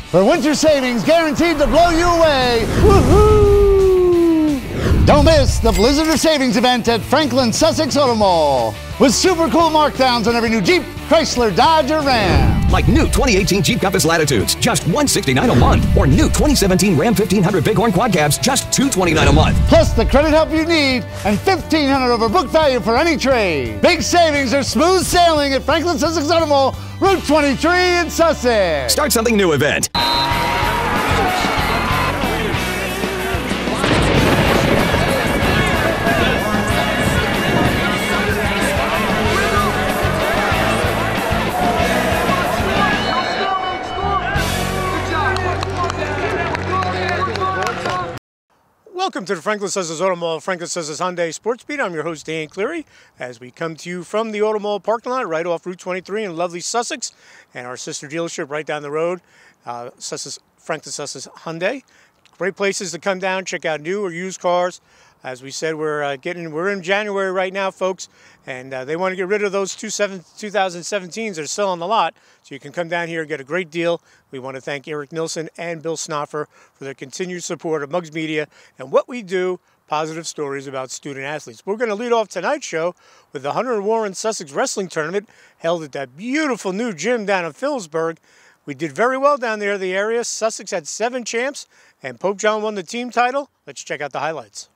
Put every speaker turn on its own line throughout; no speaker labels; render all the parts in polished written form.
for winter savings guaranteed to blow you away. Woohoo! Don't miss the Blizzard of Savings event at Franklin-Sussex Automall with super cool markdowns on every new Jeep, Chrysler, Dodge, or Ram.
Like new 2018 Jeep Compass Latitudes, just $169 a month. Or new 2017 Ram 1500 Bighorn Quad Cabs, just $229 a month.
Plus the credit help you need and $1,500 over book value for any trade. Big savings are smooth sailing at Franklin-Sussex Automall, Route 23 in Sussex.
Start something new event.
Welcome to the Franklin-Sussex Automall, Franklin-Sussex Hyundai Sports Beat. I'm your host, Dan Cleary, as we come to you from the Automall parking lot right off Route 23 in lovely Sussex, and our sister dealership right down the road, Franklin-Sussex Hyundai. Great places to come down, check out new or used cars. As we said, we're in January right now, folks, and they want to get rid of those 2017s that are still on the lot, so you can come down here and get a great deal. We want to thank Eric Nilsson and Bill Snoffer for their continued support of Muggs Media and what we do, positive stories about student athletes. We're going to lead off tonight's show with the Hunter & Warren Sussex Wrestling Tournament held at that beautiful new gym down in Phillipsburg. We did very well down there in the area. Sussex had 7 champs, and Pope John won the team title. Let's check out the highlights.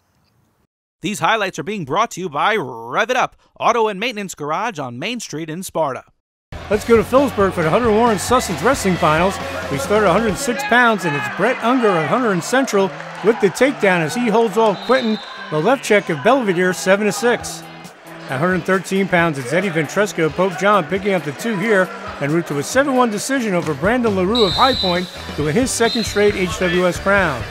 These highlights are being brought to you by Rev It Up, Auto and Maintenance Garage on Main Street in Sparta.
Let's go to Phillipsburg for the Hunter & Warren Sussex Wrestling Finals. We start at 106 pounds, and it's Brett Unger of Hunter and Central with the takedown as he holds off Quentin, the left check of Belvedere, 7-6. At 113 pounds, it's Eddie Ventresco of Pope John picking up the 2 here en route to a 7-1 decision over Brandon LaRue of High Point to win his second straight HWS crown.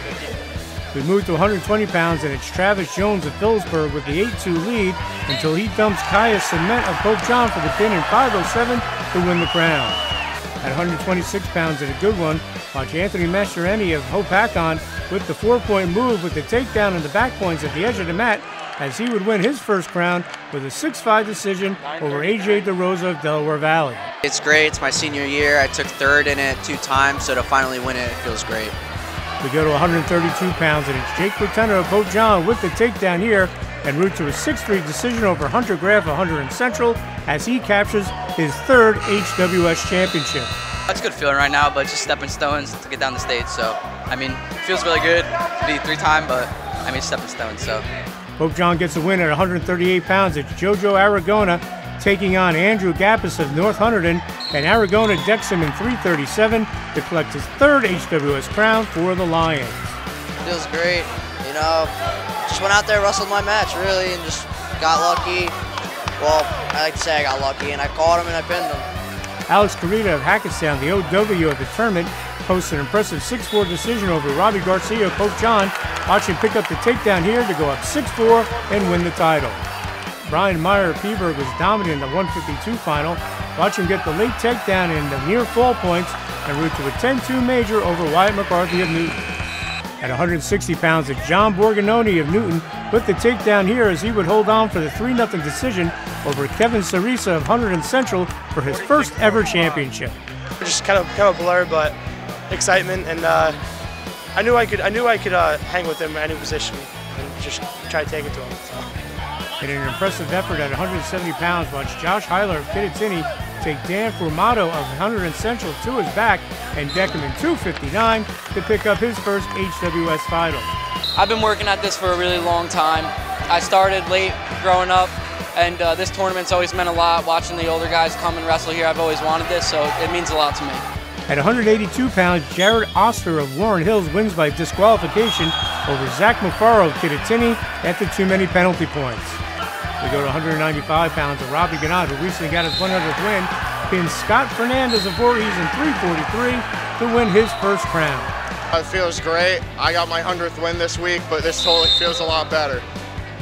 We move to 120 pounds, and it's Travis Jones of Phillipsburg with the 8-2 lead until he dumps Kaya Cement of Pope John for the pin in 5:07 to win the crown. At 126 pounds, and a good one, watch Anthony Maschereni of Hope Hakon with the 4-point move with the takedown and the back points at the edge of the mat as he would win his first crown with a 6-5 decision over AJ DeRosa of Delaware Valley.
It's great. It's my senior year. I took 3rd in it 2 times, so to finally win it feels great.
We go to 132 pounds, and it's Jake Lieutenant of Pope John with the takedown here en route to a 6-3 decision over Hunter Graff of Hunter and Central as he captures his 3rd HWS championship.
That's a good feeling right now, but just stepping stones to get down the stage. So, I mean, it feels really good to be 3-time, but I mean, stepping stones. So,
Pope John gets a win at 138 pounds. It's Jojo Aragona taking on Andrew Gappis of North Hunterdon, and Aragona decks him in 3:37 to collect his 3rd HWS crown for the Lions.
Feels great, you know, just went out there, wrestled my match, really, and just got lucky. Well, I like to say I got lucky, and I caught him and I pinned him.
Alex Carita of Hackettstown, the OW of the tournament, posts an impressive 6-4 decision over Robbie Garcia of Pope John. Watch him pick up the takedown here to go up 6-4 and win the title. Brian Meyer of Peaburg was dominant in the 152 final. Watch him get the late takedown in the near fall points en route to a 10-2 major over Wyatt McCarthy of Newton. At 160 pounds, it's John Borgononi of Newton with the takedown here as he would hold on for the 3-0 decision over Kevin Sarisa of Hunter and Central for his first ever championship.
Just kind of blur, but excitement, and I knew I could hang with him at any position and just try to take it to him. So.
In an impressive effort at 170 pounds, watch Josh Heiler of Kittatinny take Dan Formato of Hunter and Central to his back and deck him in 2:59 to pick up his first HWS title.
I've been working at this for a really long time. I started late growing up, and this tournament's always meant a lot. Watching the older guys come and wrestle here, I've always wanted this, so it means a lot to me.
At 182 pounds, Jared Oster of Warren Hills wins by disqualification over Zach Mufaro of Kittatinny after too many penalty points. We go to 195 pounds, and Robbie Gannat, who recently got his 100th win, pins Scott Fernandez of Voorhees in 3:43 to win his first crown.
It feels great. I got my 100th win this week, but this totally feels a lot better.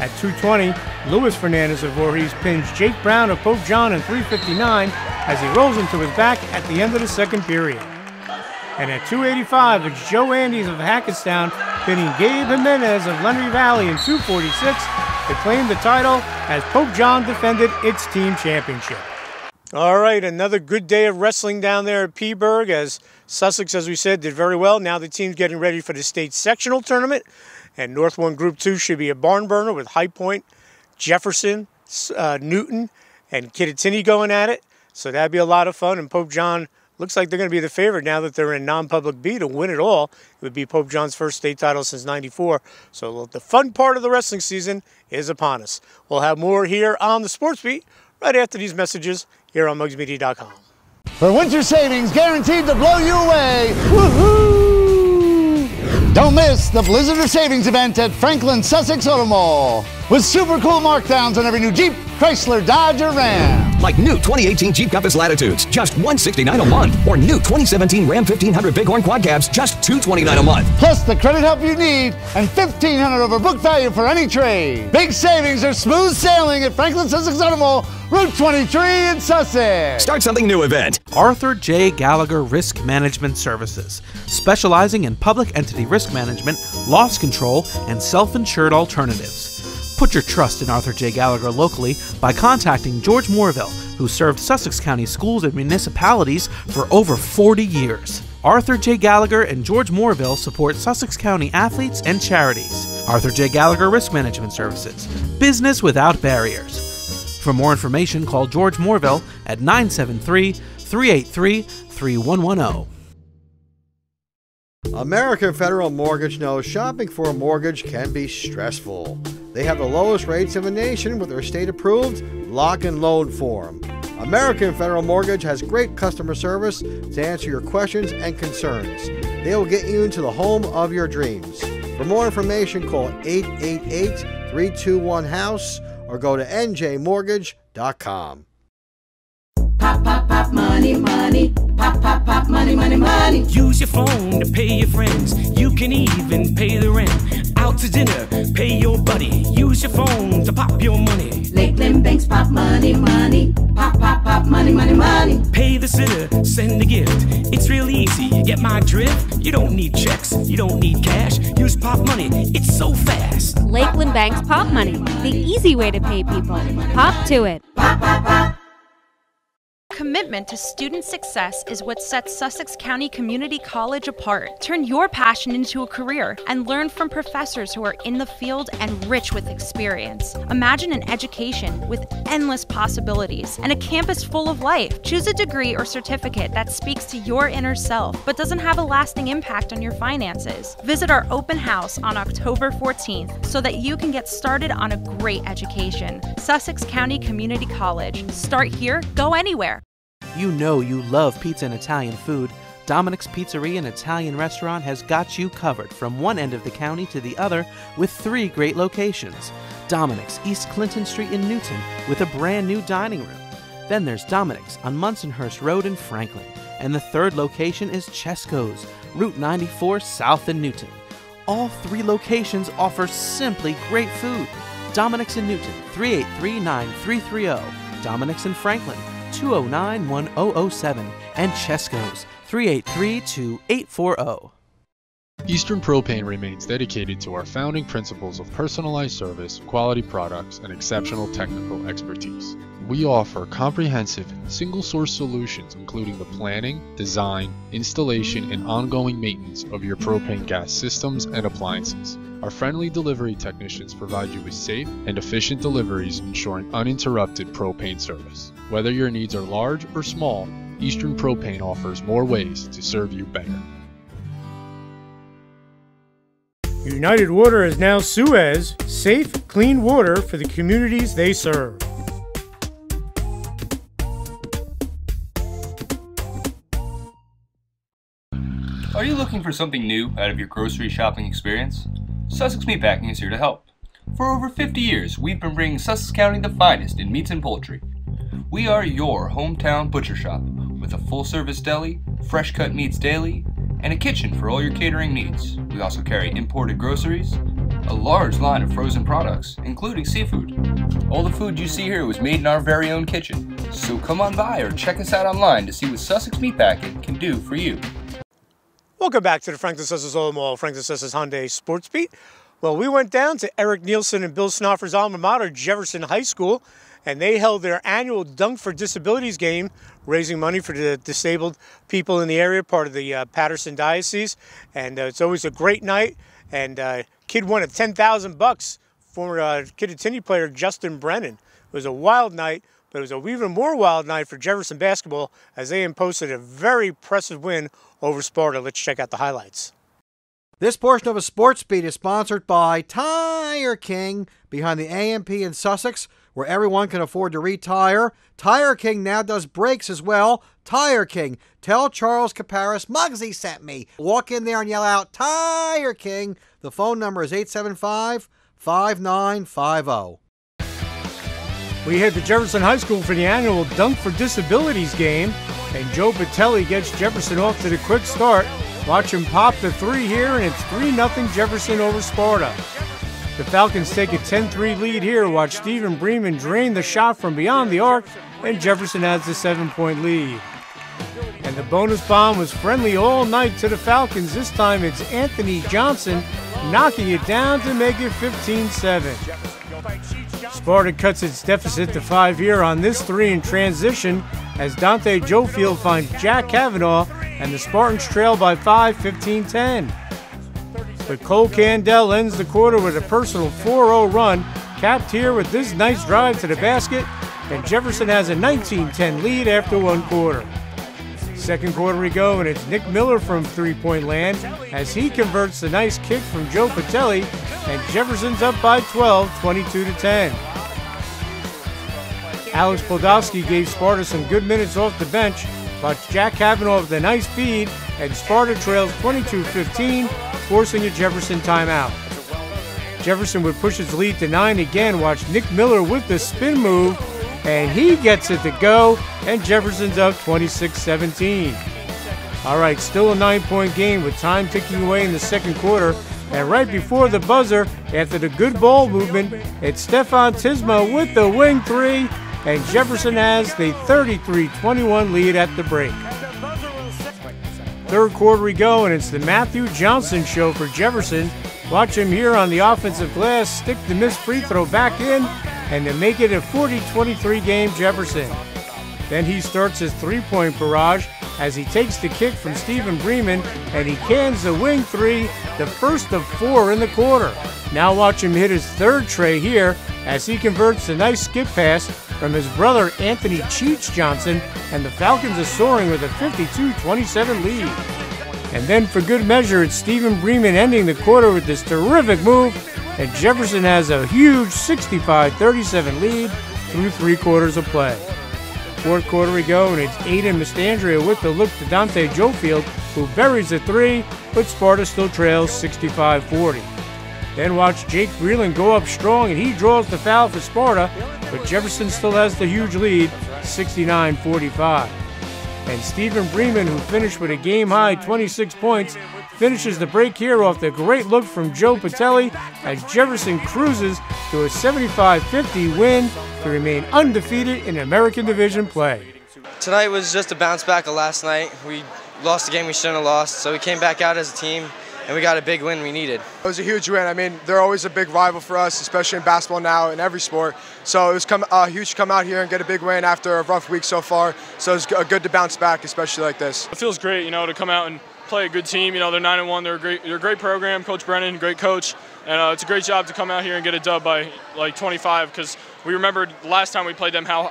At 220, Luis Fernandez of Voorhees pins Jake Brown of Pope John in 3:59 as he rolls into his back at the end of the second period. And at 285, it's Joe Andes of Hackettstown pinning Gabe Jimenez of Leonard Valley in 2:46 to claim the title as Pope John defended its team championship. All right, another good day of wrestling down there at Peaburg, as Sussex, as we said, did very well. Now the team's getting ready for the state sectional tournament, and North 1 Group 2 should be a barn burner with High Point, Jefferson, Newton, and Kittatinny going at it. So that'd be a lot of fun, and Pope John looks like they're going to be the favorite now that they're in non-public B to win it all. It would be Pope John's first state title since '94. So the fun part of the wrestling season is upon us. We'll have more here on the Sports Beat right after these messages here on mugsmedia.com.
For winter savings guaranteed to blow you away. Woohoo! Don't miss the Blizzard Savings event at Franklin-Sussex Automall with super cool markdowns on every new Jeep, Chrysler, Dodge, or Ram.
Like new 2018 Jeep Compass Latitudes, just $169 a month. Or new 2017 Ram 1500 Bighorn Quad Cabs, just $229 a month.
Plus the credit help you need and $1,500 over book value for any trade. Big savings are smooth sailing at Franklin-Sussex Automall, Route 23 in Sussex.
Start something new event.
Arthur J. Gallagher Risk Management Services, specializing in public entity risk management, loss control, and self-insured alternatives. Put your trust in Arthur J. Gallagher locally by contacting George Moorville, who served Sussex County schools and municipalities for over 40 years. Arthur J. Gallagher and George Moorville support Sussex County athletes and charities. Arthur J. Gallagher Risk Management Services, business without barriers. For more information, call George Moorville at 973-383-3110.
American Federal Mortgage knows shopping for a mortgage can be stressful. They have the lowest rates in the nation with their state-approved lock and loan form. American Federal Mortgage has great customer service to answer your questions and concerns. They will get you into the home of your dreams. For more information, call 888-321-HOUSE or go to njmortgage.com.
Pop, pop, pop, money, money. Pop, pop, pop, money, money, money. Use your phone to pay your friends. You can even pay the rent. Out to dinner, pay your buddy. Use your phone to pop your money. Lakeland Banks pop money, money. Pop, pop, pop, money, money, money. Pay the sitter, send a gift. It's real easy, you get my drift? You don't need checks, you don't need cash. Use pop money, it's so fast.
Lakeland Banks pop money, the easy way to pay people. Pop to it.
Pop, pop, pop.
Commitment to student success is what sets Sussex County Community College apart. Turn your passion into a career and learn from professors who are in the field and rich with experience. Imagine an education with endless possibilities and a campus full of life. Choose a degree or certificate that speaks to your inner self but doesn't have a lasting impact on your finances. Visit our open house on October 14th so that you can get started on a great education. Sussex County Community College. Start here, go anywhere.
You know you love pizza and Italian food. Dominic's Pizzeria and Italian Restaurant has got you covered from one end of the county to the other with 3 great locations. Dominic's, East Clinton Street in Newton with a brand new dining room. Then there's Dominic's on Munsonhurst Road in Franklin. And the 3rd location is Chesco's, Route 94 South in Newton. All 3 locations offer simply great food. Dominic's in Newton, 383-9330. Dominic's in Franklin, 209-1007, and Chesco's, 383-2840.
Eastern Propane remains dedicated to our founding principles of personalized service, quality products, and exceptional technical expertise. We offer comprehensive, single-source solutions including the planning, design, installation, and ongoing maintenance of your propane gas systems and appliances. Our friendly delivery technicians provide you with safe and efficient deliveries, ensuring uninterrupted propane service. Whether your needs are large or small, Eastern Propane offers more ways to serve you better.
United Water is now Suez, safe, clean water for the communities they serve.
Are you looking for something new out of your grocery shopping experience? Sussex Meatpacking is here to help. For over 50 years, we've been bringing Sussex County the finest in meats and poultry. We are your hometown butcher shop with a full-service deli, fresh cut meats daily, and a kitchen for all your catering needs. We also carry imported groceries, a large line of frozen products, including seafood. All the food you see here was made in our very own kitchen, so come on by or check us out online to see what Sussex Meatpacking can do for you.
Welcome back to the Franklin-Sussex Automall, Franklin-Sussex Hyundai Sports Beat. Well, we went down to Eric Nielsen and Bill Snoffer's alma mater, Jefferson High School, and they held their annual Dunk for Disabilities game, raising money for the disabled people in the area, part of the Patterson Diocese. And it's always a great night. And kid won at $10,000. Former Kittatinny player Justin Brennan. It was a wild night, but it was an even more wild night for Jefferson basketball as they posted a very impressive win over Sparta. Let's check out the highlights.
This portion of a Sports Beat is sponsored by Tire King, behind the AMP in Sussex, where everyone can afford to retire. Tire King now does brakes as well. Tire King. Tell Charles Caparis Muggsy sent me. Walk in there and yell out, Tire King. The phone number is 875-5950.
We head to Jefferson High School for the annual Dunk for Disabilities game, and Joe Patelli gets Jefferson off to the quick start. Watch him pop the three here, and it's 3-0 Jefferson over Sparta. The Falcons take a 10-3 lead here. Watch Stephen Bremen drain the shot from beyond the arc, and Jefferson has the 7-point lead. And the bonus bomb was friendly all night to the Falcons. This time it's Anthony Johnson knocking it down to make it 15-7. Sparta cuts its deficit to 5 here on this three in transition as Dante Jofield finds Jack Kavanaugh, and the Spartans trail by 5, 15-10. But Cole Candell ends the quarter with a personal 4-0 run, capped here with this nice drive to the basket, and Jefferson has a 19-10 lead after 1 quarter. Second quarter we go, and it's Nick Miller from three-point land as he converts the nice kick from Joe Patelli, and Jefferson's up by 12, 22-10. Alex Podolsky gave Sparta some good minutes off the bench. Watch Jack Kavanaugh with a nice feed, and Sparta trails 22-15, forcing a Jefferson timeout. Jefferson would push its lead to 9 again. Watch Nick Miller with the spin move, and he gets it to go, and Jefferson's up 26-17. All right, still a 9-point game with time ticking away in the second quarter, and right before the buzzer, after the good ball movement, it's Stefan Tisma with the wing three, and Jefferson has the 33-21 lead at the break. Third quarter we go, and it's the Matthew Johnson show for Jefferson. Watch him here on the offensive glass, stick the missed free throw back in, and to make it a 40-23 game Jefferson. Then he starts his three-point barrage as he takes the kick from Stephen Bremen, and he cans the wing three, the first of 4 in the quarter. Now watch him hit his third tray here as he converts a nice skip pass from his brother Anthony Cheech Johnson, and the Falcons are soaring with a 52-27 lead. And then for good measure, it's Stephen Bremen ending the quarter with this terrific move, and Jefferson has a huge 65-37 lead through 3 quarters of play. Fourth quarter we go, and it's Aiden Mastandria with the look to Dante Jofield, who buries the three, but Sparta still trails 65-40. Then watch Jake Breland go up strong, and he draws the foul for Sparta, but Jefferson still has the huge lead, 69-45. And Stephen Bremen, who finished with a game-high 26 points, finishes the break here off the great look from Joe Patelli as Jefferson cruises to a 75-50 win to remain undefeated in American Division play.
Tonight was just a bounce back of last night. We lost a game we shouldn't have lost, so we came back out as a team, and we got a big win we needed.
It was a huge win. I mean, they're always a big rival for us, especially in basketball now, in every sport. So it was huge to come out here and get a big win after a rough week so far. So it's good to bounce back, especially like this.
It feels great, you know, to come out and play a good team. You know, they're 9-1. They're a great program. Coach Brennan, great coach, and it's a great job to come out here and get a dub by like 25, because we remembered last time we played them how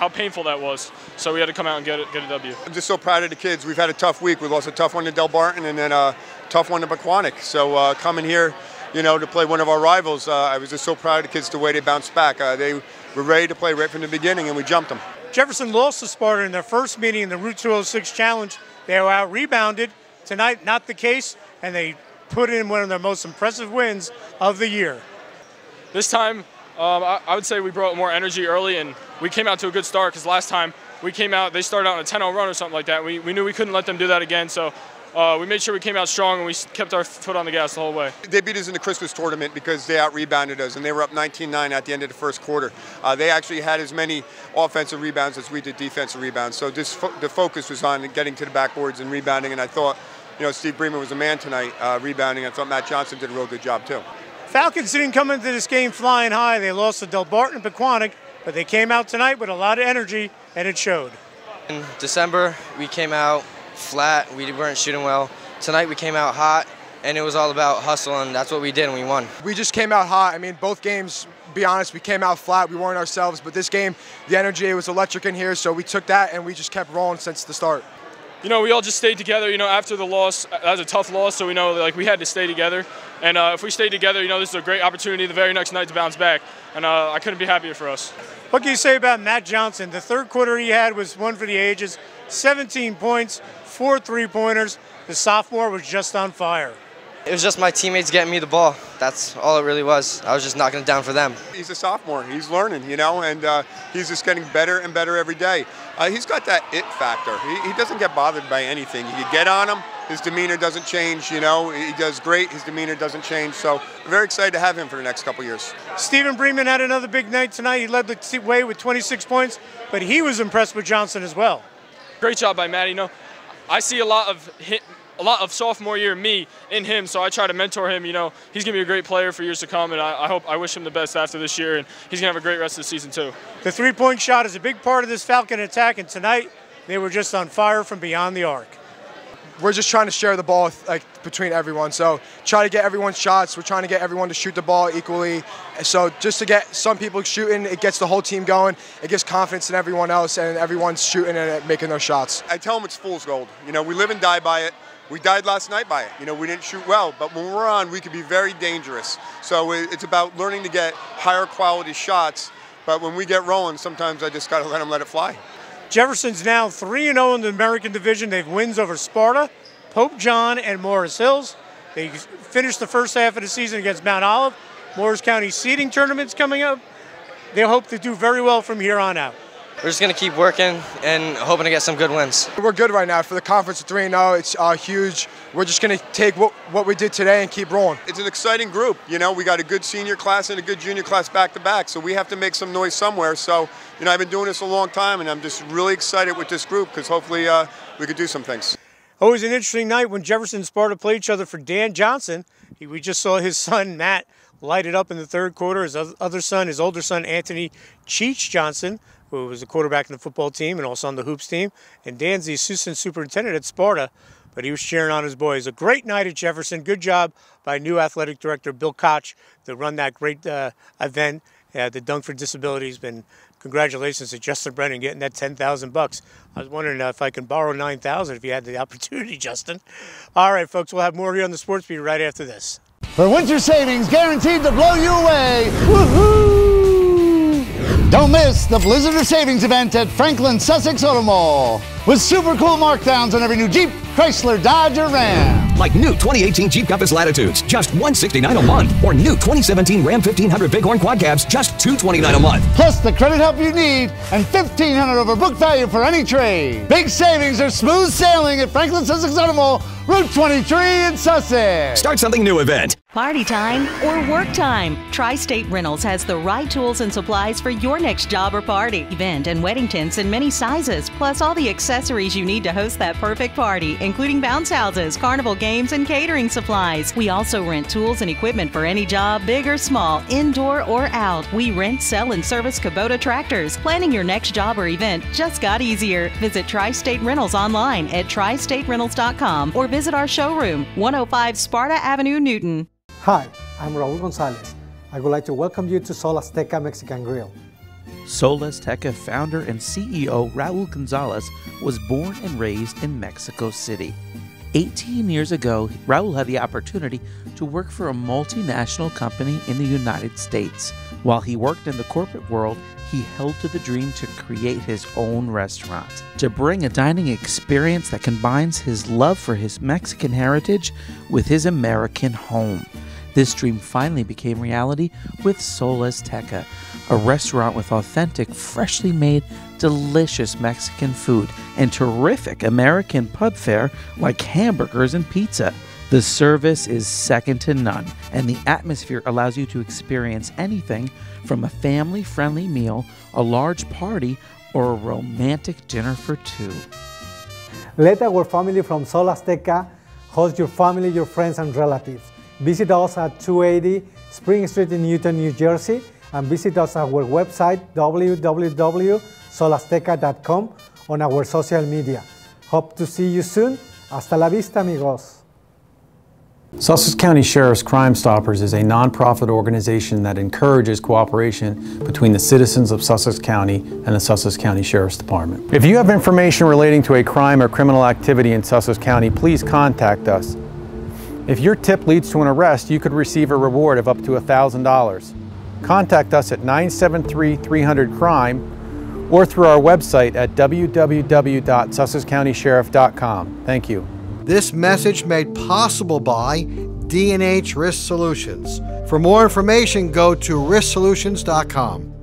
painful that was. So we had to come out and get a W.
I'm just so proud of the kids. We've had a tough week. We lost a tough one to Del Barton and then a tough one to Pequannock. So coming here, you know, to play one of our rivals, I was just so proud of the kids the way they bounced back. They were ready to play right from the beginning, and we jumped them.
Jefferson lost to Sparta in their first meeting in the Route 206 Challenge. They were out-rebounded. Tonight, not the case, and they put in one of their most impressive wins of the year.
This time, I would say we brought more energy early, and we came out to a good start, because last time we came out, they started out on a 10-0 run or something like that. We knew we couldn't let them do that again, so we made sure we came out strong, and we kept our foot on the gas the whole way.
They beat us in the Christmas tournament because they out-rebounded us, and they were up 19-9 at the end of the first quarter. They actually had as many offensive rebounds as we did defensive rebounds, so the focus was on getting to the backboards and rebounding, and I thought, you know, Steve Bremen was a man tonight rebounding. I thought Matt Johnson did a real good job, too.
Falcons didn't come into this game flying high. They lost to Del Barton and Pequannock but they came out tonight with a lot of energy, and it showed.
In December, we came out flat. We weren't shooting well. Tonight, we came out hot, and it was all about hustle, and that's what we did, and we won.
We just came out hot. I mean, both games, to be honest, we came out flat. We weren't ourselves, but this game, the energy, it was electric in here, so we took that, and we just kept rolling since the start.
You know, we all just stayed together, you know, after the loss. That was a tough loss, so we know like we had to stay together. And if we stayed together, you know, this is a great opportunity the very next night to bounce back. And I couldn't be happier for us.
What can you say about Matt Johnson? The third quarter he had was one for the ages, 17 points, 4 3-pointers. The sophomore was just on fire.
It was just my teammates getting me the ball. That's all it really was. I was just knocking it down for them.
He's a sophomore. He's learning, you know, and he's just getting better and better every day. He's got that it factor. He doesn't get bothered by anything. You get on him, his demeanor doesn't change, you know. He does great. His demeanor doesn't change. So we're very excited to have him for the next couple years.
Stephen Bremen had another big night tonight. He led the way with 26 points, but he was impressed with Johnson as well.
Great job by Matt. You know, I see a lot of sophomore year me in him, so I try to mentor him. You know, he's going to be a great player for years to come, and I wish him the best after this year, and he's going to have a great rest of the season too.
The three-point shot is a big part of this Falcon attack, and tonight they were just on fire from beyond the arc.
We're just trying to share the ball between everyone, so try to get everyone's shots. We're trying to get everyone to shoot the ball equally. So just to get some people shooting, it gets the whole team going. It gives confidence in everyone else, and everyone's shooting and making their shots.
I tell them it's fool's gold. You know, we live and die by it. We died last night by it. You know, we didn't shoot well, but when we're on, we can be very dangerous. So it's about learning to get higher quality shots, but when we get rolling, sometimes I just got to let it fly.
Jefferson's now 3-0 in the American Division. They've wins over Sparta, Pope John, and Morris Hills. They finished the first half of the season against Mount Olive. Morris County seeding tournament's coming up. They hope to do very well from here on out.
We're just going to keep working and hoping to get some good wins.
We're good right now. For the conference of 3-0, it's huge. We're just going to take what we did today and keep rolling.
It's an exciting group. You know, we got a good senior class and a good junior class back-to-back, so we have to make some noise somewhere. So, you know, I've been doing this a long time, and I'm just really excited with this group because hopefully we could do some things.
Always an interesting night when Jefferson and Sparta play each other for Dan Johnson. We just saw his son, Matt, light it up in the third quarter. His older son, Anthony Cheech Johnson, who was a quarterback in the football team and also on the hoops team. And Dan's the assistant superintendent at Sparta, but he was cheering on his boys. A great night at Jefferson. Good job by new athletic director Bill Koch to run that great event, the Dunk for Disabilities. And congratulations to Justin Brennan getting that $10,000. I was wondering if I can borrow $9,000 if you had the opportunity, Justin. All right, folks, we'll have more here on the Sports Beat right after this.
For winter savings guaranteed to blow you away. Woohoo! Don't miss the Blizzard of Savings event at Franklin-Sussex Automall with super cool markdowns on every new Jeep, Chrysler, Dodge, or Ram.
Like new 2018 Jeep Compass Latitudes, just $169 a month. Or new 2017 Ram 1500 Bighorn Quad Cabs, just $229 a month.
Plus the credit help you need and $1,500 over book value for any trade. Big savings are smooth sailing at Franklin-Sussex Automall, Route 23 in Sussex.
Start something new event.
Party time or work time? Tri-State Rentals has the right tools and supplies for your next job or party, event, and wedding tents in many sizes, plus all the accessories you need to host that perfect party, including bounce houses, carnival games, and catering supplies. We also rent tools and equipment for any job, big or small, indoor or out. We rent, sell, and service Kubota tractors. Planning your next job or event just got easier. Visit Tri-State Rentals online at tristaterentals.com or visit our showroom, 105 Sparta Avenue, Newton.
Hi, I'm Raul Gonzalez. I would like to welcome you to Sol Azteca Mexican Grill.
Sol Azteca founder and CEO Raul Gonzalez was born and raised in Mexico City. 18 years ago, Raul had the opportunity to work for a multinational company in the United States. While he worked in the corporate world, he held to the dream to create his own restaurant, to bring a dining experience that combines his love for his Mexican heritage with his American home. This dream finally became reality with Sol Azteca, a restaurant with authentic, freshly made, delicious Mexican food and terrific American pub fare like hamburgers and pizza. The service is second to none, and the atmosphere allows you to experience anything from a family-friendly meal, a large party, or a romantic dinner for two.
Let our family from Sol Azteca host your family, your friends, and relatives. Visit us at 280 Spring Street in Newton, New Jersey, and visit us at our website, www.solazteca.com, on our social media. Hope to see you soon. Hasta la vista, amigos.
Sussex County Sheriff's Crime Stoppers is a nonprofit organization that encourages cooperation between the citizens of Sussex County and the Sussex County Sheriff's Department. If you have information relating to a crime or criminal activity in Sussex County, please contact us. If your tip leads to an arrest, you could receive a reward of up to $1,000. Contact us at 973-300-CRIME or through our website at www.sussexcountysheriff.com. Thank you.
This message made possible by D&H Risk Solutions. For more information, go to risksolutions.com.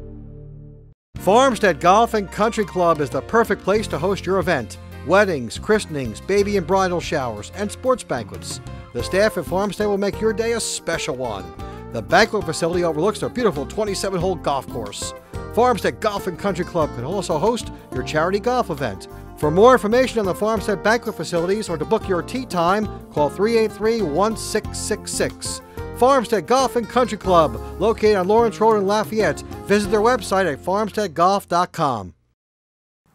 Farmstead Golf and Country Club is the perfect place to host your event. Weddings, christenings, baby and bridal showers, and sports banquets. The staff at Farmstead will make your day a special one. The banquet facility overlooks their beautiful 27-hole golf course. Farmstead Golf and Country Club can also host your charity golf event. For more information on the Farmstead banquet facilities or to book your tee time, call 383-1666. Farmstead Golf and Country Club, located on Lawrence Road in Lafayette. Visit their website at farmsteadgolf.com.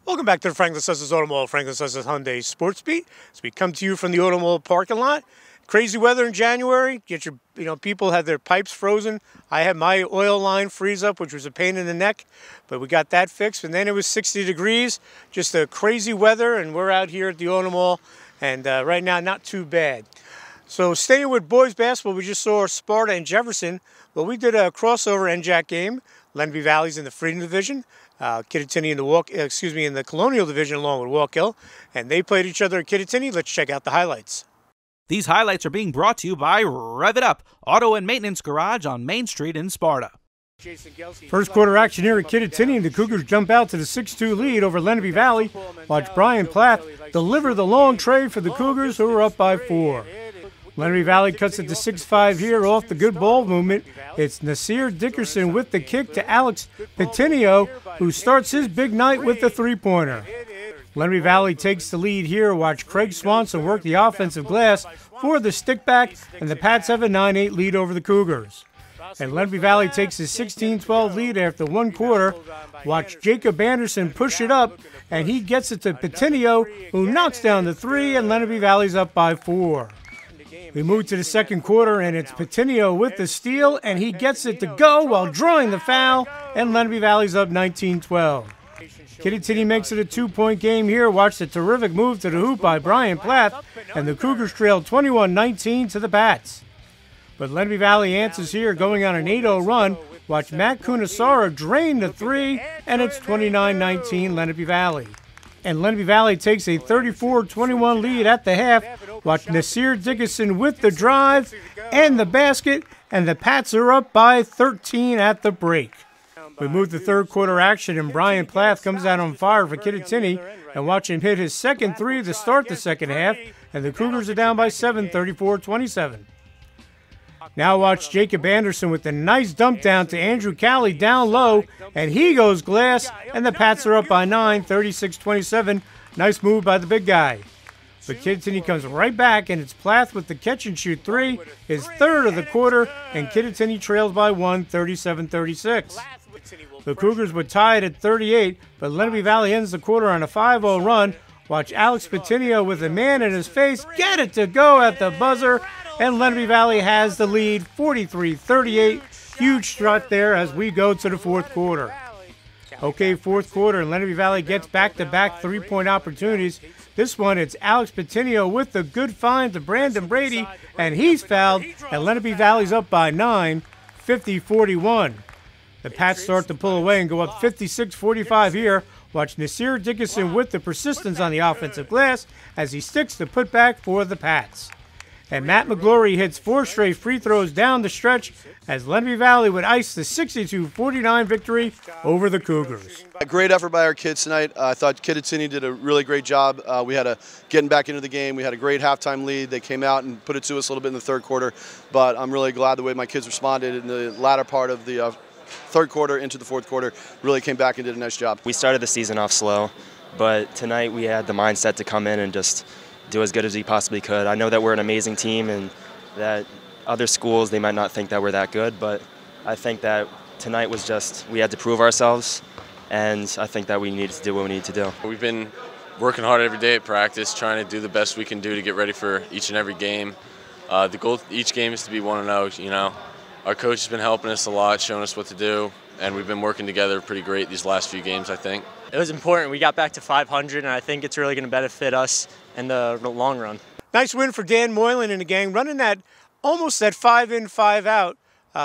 Welcome back to the Franklin-Sussex Automall, Franklin-Sussex Hyundai Sports Beat. As we come to you from the Automall parking lot. Crazy weather in January. Get your, people had their pipes frozen. I had my oil line freeze up, which was a pain in the neck, but we got that fixed. And then it was 60 degrees, just a crazy weather, and we're out here at the Automall, and right now not too bad. So staying with boys basketball, we just saw Sparta and Jefferson. Well, we did a crossover NJAC game. Lenape Valley's in the Freedom Division. Kittatinny in the Colonial Division along with Walk Hill, and they played each other at Kittatinny. Let's check out the highlights.
These highlights are being brought to you by Rev It Up, Auto and Maintenance Garage on Main Street in Sparta.
First quarter action here at Kittatinny, and the Cougars jump out to the 6-2 lead over Lenape Valley. Watch Brian Plath deliver the long tray for the Cougars, who are up by 4. Lenape Valley cuts it to 6-5 here off the good ball movement. It's Nasir Dickerson with the kick to Alex Pitinio, who starts his big night with the three-pointer. Lenape Valley takes the lead here. Watch Craig Swanson work the offensive glass for the stick back, and the Pats have a 9-8 lead over the Cougars. And Lenape Valley takes a 16-12 lead after one quarter. Watch Jacob Anderson push it up, and he gets it to Pitinio, who knocks down the 3, and Lenape Valley's up by 4. We move to the second quarter, and it's Pitinio with the steal, and he gets it to go while drawing the foul, and Lenape Valley's up 19-12. Kittatinny makes it a 2-point game here. Watch the terrific move to the hoop by Brian Plath, and the Cougars trail 21-19 to the Pats. But Lenape Valley answers here, going on an 8-0 run. Watch Matt Kunasara drain the 3, and it's 29-19 Lenape Valley. And Lenape Valley takes a 34-21 lead at the half. Watch Nasir Dickerson with the drive and the basket, and the Pats are up by 13 at the break. We move to third quarter action, and Brian Plath comes out on fire for Kittatinny, and watch him hit his second 3 to start the second half, and the Cougars are down by 7, 34-27. Now watch Jacob Anderson with the nice dump down to Andrew Calley down low, and he goes glass, and the Pats are up by 9, 36-27. Nice move by the big guy. But Kittatinny comes right back, and it's Plath with the catch-and-shoot 3, his third of the quarter, and Kittatinny trails by 1, 37-36. The Cougars were tied at 38, but Lenape Valley ends the quarter on a 5-0 run. Watch Alex Pitinio with a man in his face get it to go at the buzzer, and Lenape Valley has the lead 43-38. Huge strut there as we go to the fourth quarter. Okay, fourth quarter, and Lenape Valley gets back-to-back three-point opportunities. This one, it's Alex Pitinio with the good find to Brandon Brady, and he's fouled, and Lenape Valley's up by 9, 50-41. The Pats start to pull away and go up 56-45 here. Watch Nasir Dickerson with the persistence on the offensive glass as he sticks the putback for the Pats. And Matt McGlory hits 4 straight free throws down the stretch as Lenape Valley would ice the 62-49 victory over the Cougars.
A great effort by our kids tonight. I thought Kittatinny did a really great job. We had getting back into the game. We had a great halftime lead. They came out and put it to us a little bit in the third quarter, but I'm really glad the way my kids responded in the latter part of the third quarter into the fourth quarter, really came back and did a nice job.
We started the season off slow, but tonight we had the mindset to come in and just do as good as we possibly could. I know that we're an amazing team and that other schools, they might not think that we're that good, but I think that tonight was just, we had to prove ourselves, and I think that we needed to do what we need to do.
We've been working hard every day at practice, trying to do the best we can do to get ready for each and every game. The goal each game is to be 1-0, you know. Our coach has been helping us a lot, showing us what to do, and we've been working together pretty great these last few games, I think.
It was important. We got back to 500, and I think it's really going to benefit us in the long run.
Nice win for Dan Moylan and the gang, running that almost that 5-in, 5-out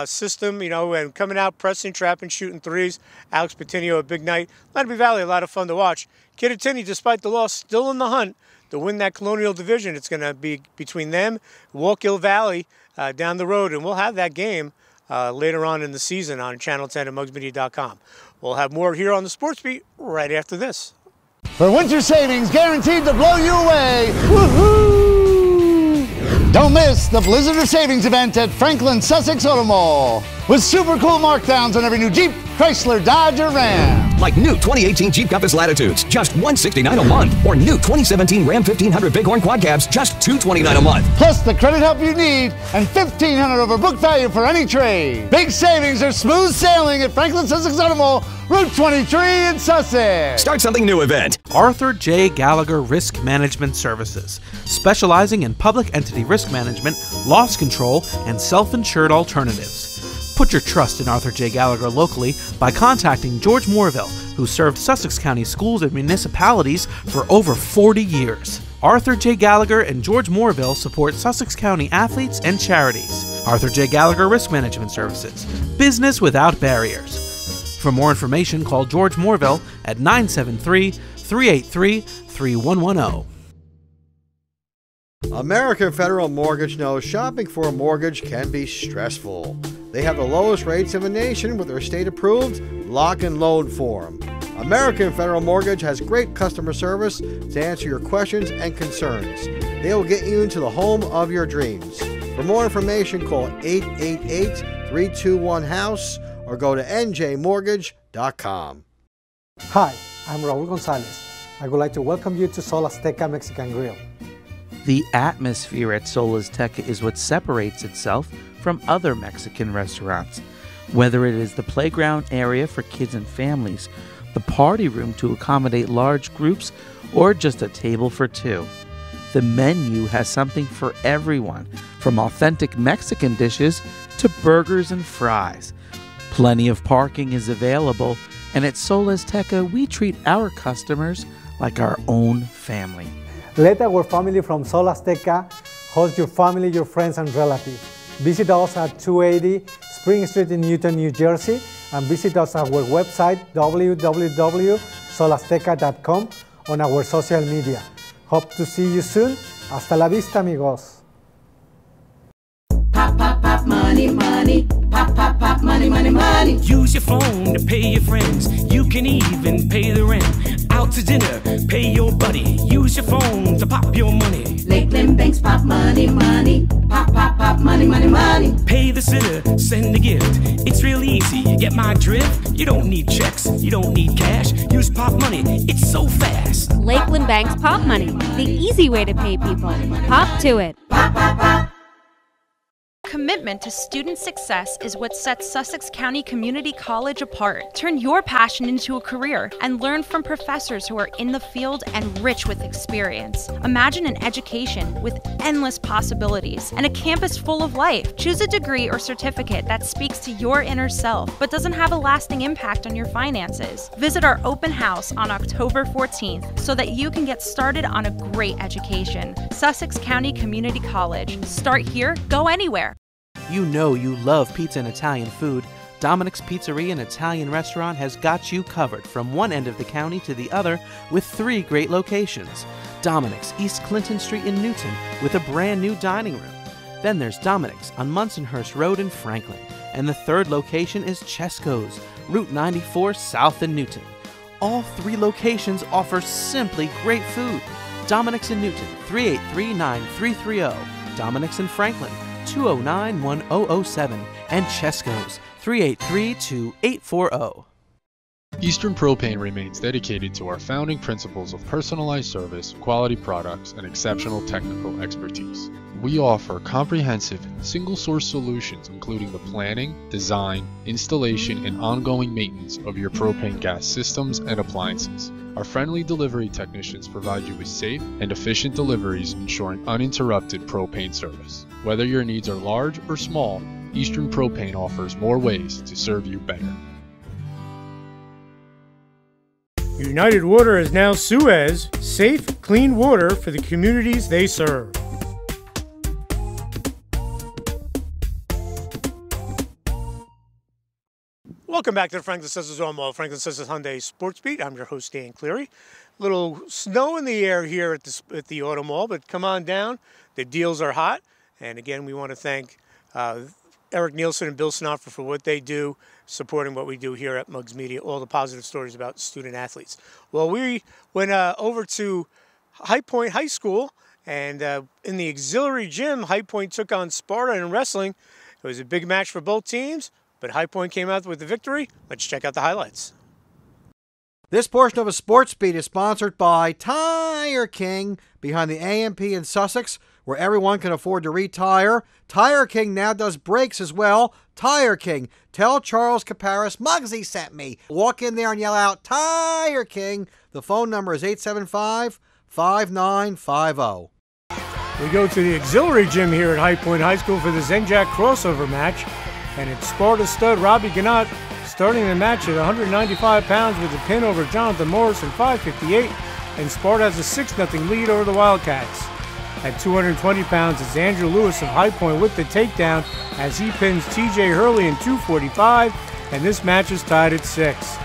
system, you know, and coming out, pressing, trapping, shooting threes. Alex Patino, a big night. Lenape Valley, a lot of fun to watch. Kittatinny, despite the loss, still in the hunt to win that Colonial Division. It's going to be between them, Wallkill Valley, down the road, and we'll have that game later on in the season on Channel 10 at mugsmedia.com. We'll have more here on the Sports Beat right after this.
For winter savings guaranteed to blow you away, woohoo! Don't miss the Blizzard Savings event at Franklin-Sussex Automall with super cool markdowns on every new Jeep, Chrysler, Dodge, or Ram.
Like new 2018 Jeep Compass Latitudes, just $169 a month. Or new 2017 Ram 1500 Bighorn Quad Cabs, just $229 a month.
Plus the credit help you need and $1,500 over book value for any trade. Big savings are smooth sailing at Franklin-Sussex Automall, Route 23 in Sussex.
Start something new event.
Arthur J. Gallagher Risk Management Services, specializing in public entity risk management, loss control, and self-insured alternatives. Put your trust in Arthur J. Gallagher locally by contacting George Moorville, who served Sussex County schools and municipalities for over 40 years. Arthur J. Gallagher and George Moorville support Sussex County athletes and charities. Arthur J. Gallagher Risk Management Services, business without barriers. For more information, call George Moorville at 973-383-3110.
American Federal Mortgage knows shopping for a mortgage can be stressful. They have the lowest rates in the nation with their state-approved lock and loan form. American Federal Mortgage has great customer service to answer your questions and concerns. They will get you into the home of your dreams. For more information, call 888-321-HOUSE or go to njmortgage.com.
Hi, I'm Raul Gonzalez. I would like to welcome you to Sol Azteca Mexican Grill.
The atmosphere at Sol Azteca is what separates itself from other Mexican restaurants. Whether it is the playground area for kids and families, the party room to accommodate large groups, or just a table for two, the menu has something for everyone, from authentic Mexican dishes to burgers and fries. Plenty of parking is available, and at Sol Azteca we treat our customers like our own family.
Let our family from Sol Azteca host your family, your friends, and relatives. Visit us at 280 Spring Street in Newton, New Jersey, and visit us at our website www.solazteca.com on our social media. Hope to see you soon. Hasta la vista, amigos.
Pop, pop, pop, money, money. Pop, pop, pop, money, money, money. Use your phone to pay your friends. You can even pay the rent. Out to dinner, pay your buddy. Use your phone to pop your money. Lakeland Banks pop money, money. Pop, pop, pop, money, money, money. Pay the sitter, send a gift. It's real easy, you get my drift? You don't need checks, you don't need cash. Use pop money, it's so fast.
Lakeland Bank's Pop Money, the easy way to pay people. Pop to it.
Pop, pop, pop.
Commitment to student success is what sets Sussex County Community College apart. Turn your passion into a career and learn from professors who are in the field and rich with experience. Imagine an education with endless possibilities and a campus full of life. Choose a degree or certificate that speaks to your inner self but doesn't have a lasting impact on your finances. Visit our open house on October 14th so that you can get started on a great education. Sussex County Community College. Start here, go anywhere.
You know you love pizza and Italian food. Dominic's Pizzeria and Italian Restaurant has got you covered from one end of the county to the other with 3 great locations. Dominic's East Clinton Street in Newton with a brand new dining room. Then there's Dominic's on Munsonhurst Road in Franklin. And the 3rd location is Chesco's, Route 94 South in Newton. All 3 locations offer simply great food. Dominic's in Newton, 383-9330. Dominic's in Franklin, 209-1007, and Chesco's, 383-2840.
Eastern Propane remains dedicated to our founding principles of personalized service, quality products, and exceptional technical expertise. We offer comprehensive, single-source solutions including the planning, design, installation, and ongoing maintenance of your propane gas systems and appliances. Our friendly delivery technicians provide you with safe and efficient deliveries, ensuring uninterrupted propane service. Whether your needs are large or small, Eastern Propane offers more ways to serve you better.
United Water is now Suez, safe, clean water for the communities they serve. Welcome back to the Franklin-Sussex Automall, Franklin-Sussex Hyundai Sports Beat. I'm your host, Dan Cleary. A little snow in the air here at the Automall, but come on down. The deals are hot. And again, we want to thank Eric Nielsen and Bill Snoffer for what they do, supporting what we do here at Muggs Media, all the positive stories about student athletes. Well, we went over to High Point High School, and in the auxiliary gym, High Point took on Sparta in wrestling. It was a big match for both teams, but High Point came out with the victory. Let's check out the highlights.
This portion of a Sports Beat is sponsored by Tire King, behind the AMP in Sussex, where everyone can afford to retire. Tire King now does brakes as well. Tire King. Tell Charles Caparis Muggsy sent me. Walk in there and yell out, Tire King. The phone number is 875-5950.
We go to the auxiliary gym here at High Point High School for the Zenjack crossover match. And it's Sparta stud Robbie Gannott starting the match at 195 pounds with a pin over Jonathan Morris in 5:58. And Sparta has a 6-0 lead over the Wildcats. At 220 pounds, it's Andrew Lewis of High Point with the takedown as he pins TJ Hurley in 2:45, and this match is tied at 6.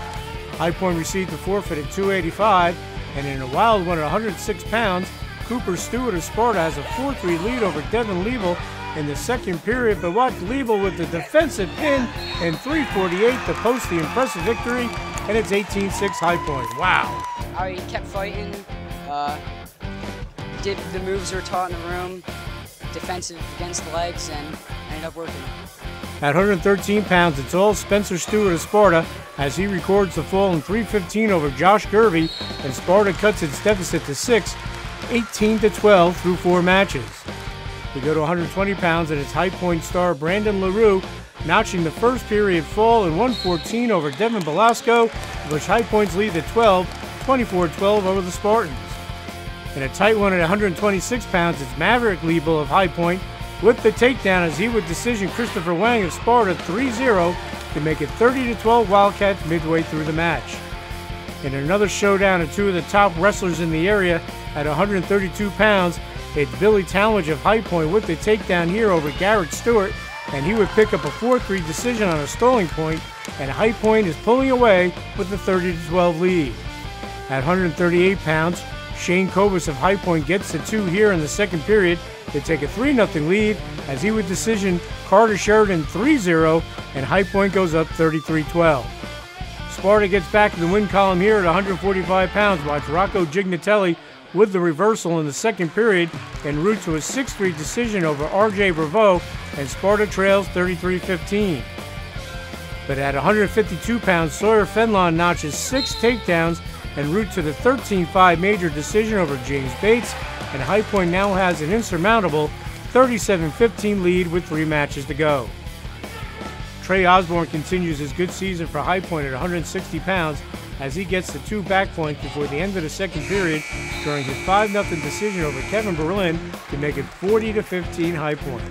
High Point received the forfeit at 285, and in a wild one at 106 pounds, Cooper Stewart of Sparta has a 4-3 lead over Devin Liebel in the second period, but watch Liebel with the defensive pin in 3:48 to post the impressive victory, and it's 18-6 High Point. Wow.
I kept fighting, did the moves we were taught in the room, defensive against the legs, and ended up working.
At 113 pounds, it's all Spencer Stewart of Sparta as he records the fall in 3:15 over Josh Gervey, and Sparta cuts its deficit to 6, 18-12 through 4 matches. We go to 120 pounds, and it's High Point star Brandon LaRue notching the first period fall in 1:14 over Devin Belasco, which High Point's lead at 12, 24-12 over the Spartans. In a tight one at 126 pounds, it's Maverick Liebel of High Point with the takedown as he would decision Christopher Wang of Sparta 3-0 to make it 30-12 Wildcats midway through the match. In another showdown of two of the top wrestlers in the area at 132 pounds, it's Billy Talmadge of High Point with the takedown here over Garrett Stewart, and he would pick up a 4-3 decision on a stalling point, and High Point is pulling away with the 30-12 lead. At 138 pounds, Shane Kobus of High Point gets the 2 here in the second period to take a 3-0 lead as he would decision Carter Sheridan 3-0, and High Point goes up 33-12. Sparta gets back in the win column here at 145 pounds. Watch Rocco Gignatelli with the reversal in the second period en route to a 6-3 decision over RJ Bravo, and Sparta trails 33-15. But at 152 pounds, Sawyer Fenlon notches 6 takedowns en route to the 13-5 major decision over James Bates, and High Point now has an insurmountable 37-15 lead with 3 matches to go. Trey Osborne continues his good season for High Point at 160 pounds as he gets the 2 back points before the end of the second period during his 5-0 decision over Kevin Berlin to make it 40-15 High Point.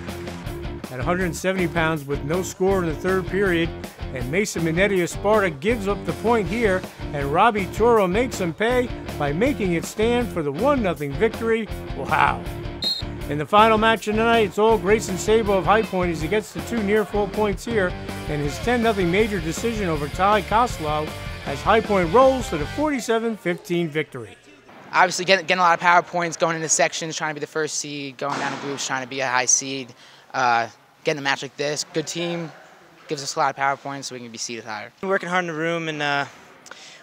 At 170 pounds with no score in the third period, and Mason Minetti of Sparta gives up the point here, and Robbie Toro makes him pay by making it stand for the 1-0 victory. Wow. In the final match of the night, it's all Grayson Sabo of High Point as he gets the 2 near full points here, and his 10-0 major decision over Ty Koslow as High Point rolls to the 47-15 victory.
Obviously getting a lot of power points, going into sections, trying to be the first seed, going down to groups, trying to be a high seed. Getting a match like this, good team, gives us a lot of power points so we can be seeded higher.
We're working hard in the room, and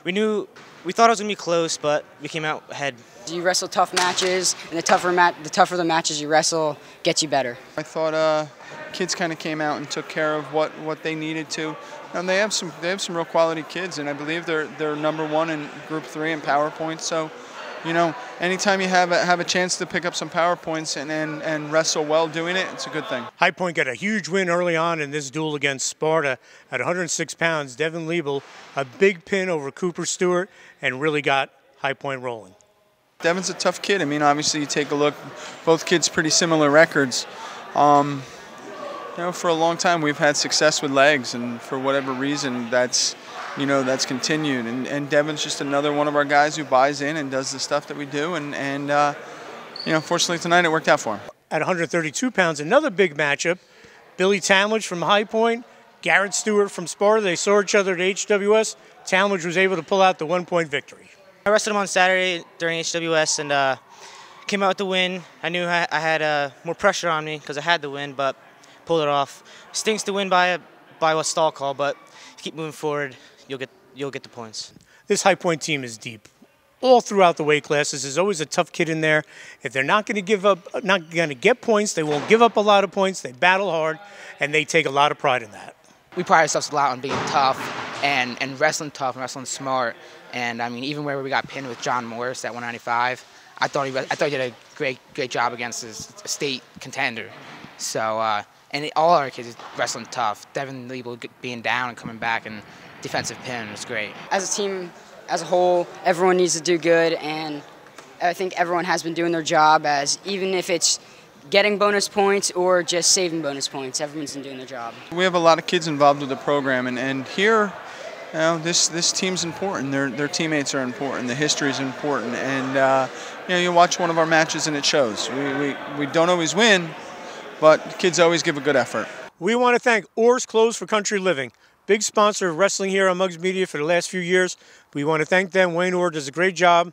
we thought it was going to be close, but we came out ahead.
You wrestle tough matches, and the tougher the matches you wrestle gets you better.
I thought
kids kind of came out and took care of what they needed to. And they have some real quality kids, and I believe they're #1 in Group 3 in PowerPoint. So, you know, anytime you have a chance to pick up some PowerPoints and wrestle well doing it, it's a good thing.
High Point got a huge win early on in this duel against Sparta at 106 pounds. Devin Liebel, a big pin over Cooper Stewart, and really got High Point rolling.
Devin's a tough kid. I mean, obviously you take a look, both kids pretty similar records. You know, for a long time we've had success with legs, and for whatever reason that's continued. And Devin's just another one of our guys who buys in and does the stuff that we do. And you know, fortunately tonight it worked out for him. At 132 pounds, another big matchup. Billy Talmadge from High Point, Garrett Stewart from Sparta. They saw each other at HWS. Talmadge was able to pull out the 1-point victory.
I wrestled him on Saturday during HWS and came out with the win. I knew I had more pressure on me because I had the win, but pulled it off. Stinks to win by a stall call, but if you keep moving forward, you'll get the points.
This High Point team is deep. All throughout the weight classes, there's always a tough kid in there. If they're not going to get points, they won't give up a lot of points. They battle hard, and they take a lot of pride in that.
We pride ourselves a lot on being tough and wrestling tough and wrestling smart. And I mean, even where we got pinned with John Morris at 195, I thought he did a great job against a state contender. So and all our kids is wrestling tough. Devin Liebel being down and coming back and defensive pin was great.
As a team, as a whole, everyone needs to do good, and I think everyone has been doing their job, as even if it's getting bonus points or just saving bonus points, everyone's been doing their job.
We have a lot of kids involved with the program, and here, you know, this team's important. Their teammates are important. The history is important, and you know, you watch one of our matches and it shows. We don't always win, but kids always give a good effort.
We want to thank Orr's Clothes for Country Living, big sponsor of wrestling here on Muggs Media for the last few years. We want to thank them. Wayne Orr does a great job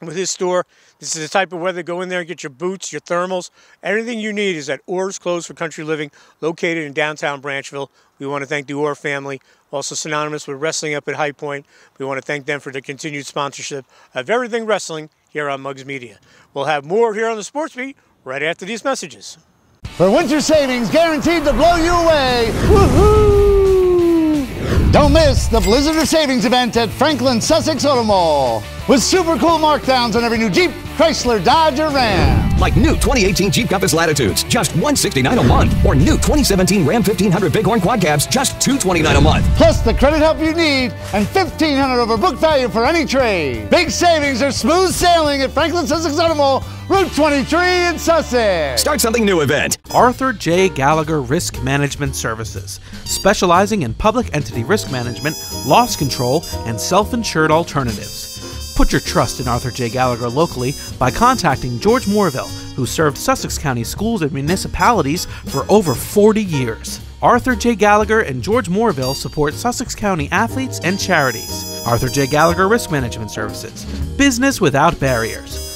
with his store. This is the type of weather. Go in there and get your boots, your thermals. Everything you need is at Orr's Clothes for Country Living, located in downtown Branchville. We want to thank the Orr family, also synonymous with wrestling up at High Point. We want to thank them for the continued sponsorship of everything wrestling here on Muggs Media. We'll have more here on the Sports Beat right after these messages.
For winter savings guaranteed to blow you away, woohoo! Don't miss the Blizzard Savings event at Franklin-Sussex Automall with super cool markdowns on every new Jeep, Chrysler, Dodge, or Ram.
Like new 2018 Jeep Compass Latitudes, just $169 a month. Or new 2017 Ram 1500 Bighorn Quad Cabs, just $229 a month.
Plus the credit help you need and $1,500 over book value for any trade. Big savings are smooth sailing at Franklin-Sussex Automall, Route 23 in Sussex.
Start something new event.
Arthur J. Gallagher Risk Management Services, specializing in public entity risk management, loss control, and self-insured alternatives. Put your trust in Arthur J. Gallagher locally by contacting George Moorville, who served Sussex County schools and municipalities for over 40 years. Arthur J. Gallagher and George Moorville support Sussex County athletes and charities. Arthur J. Gallagher Risk Management Services, business without barriers.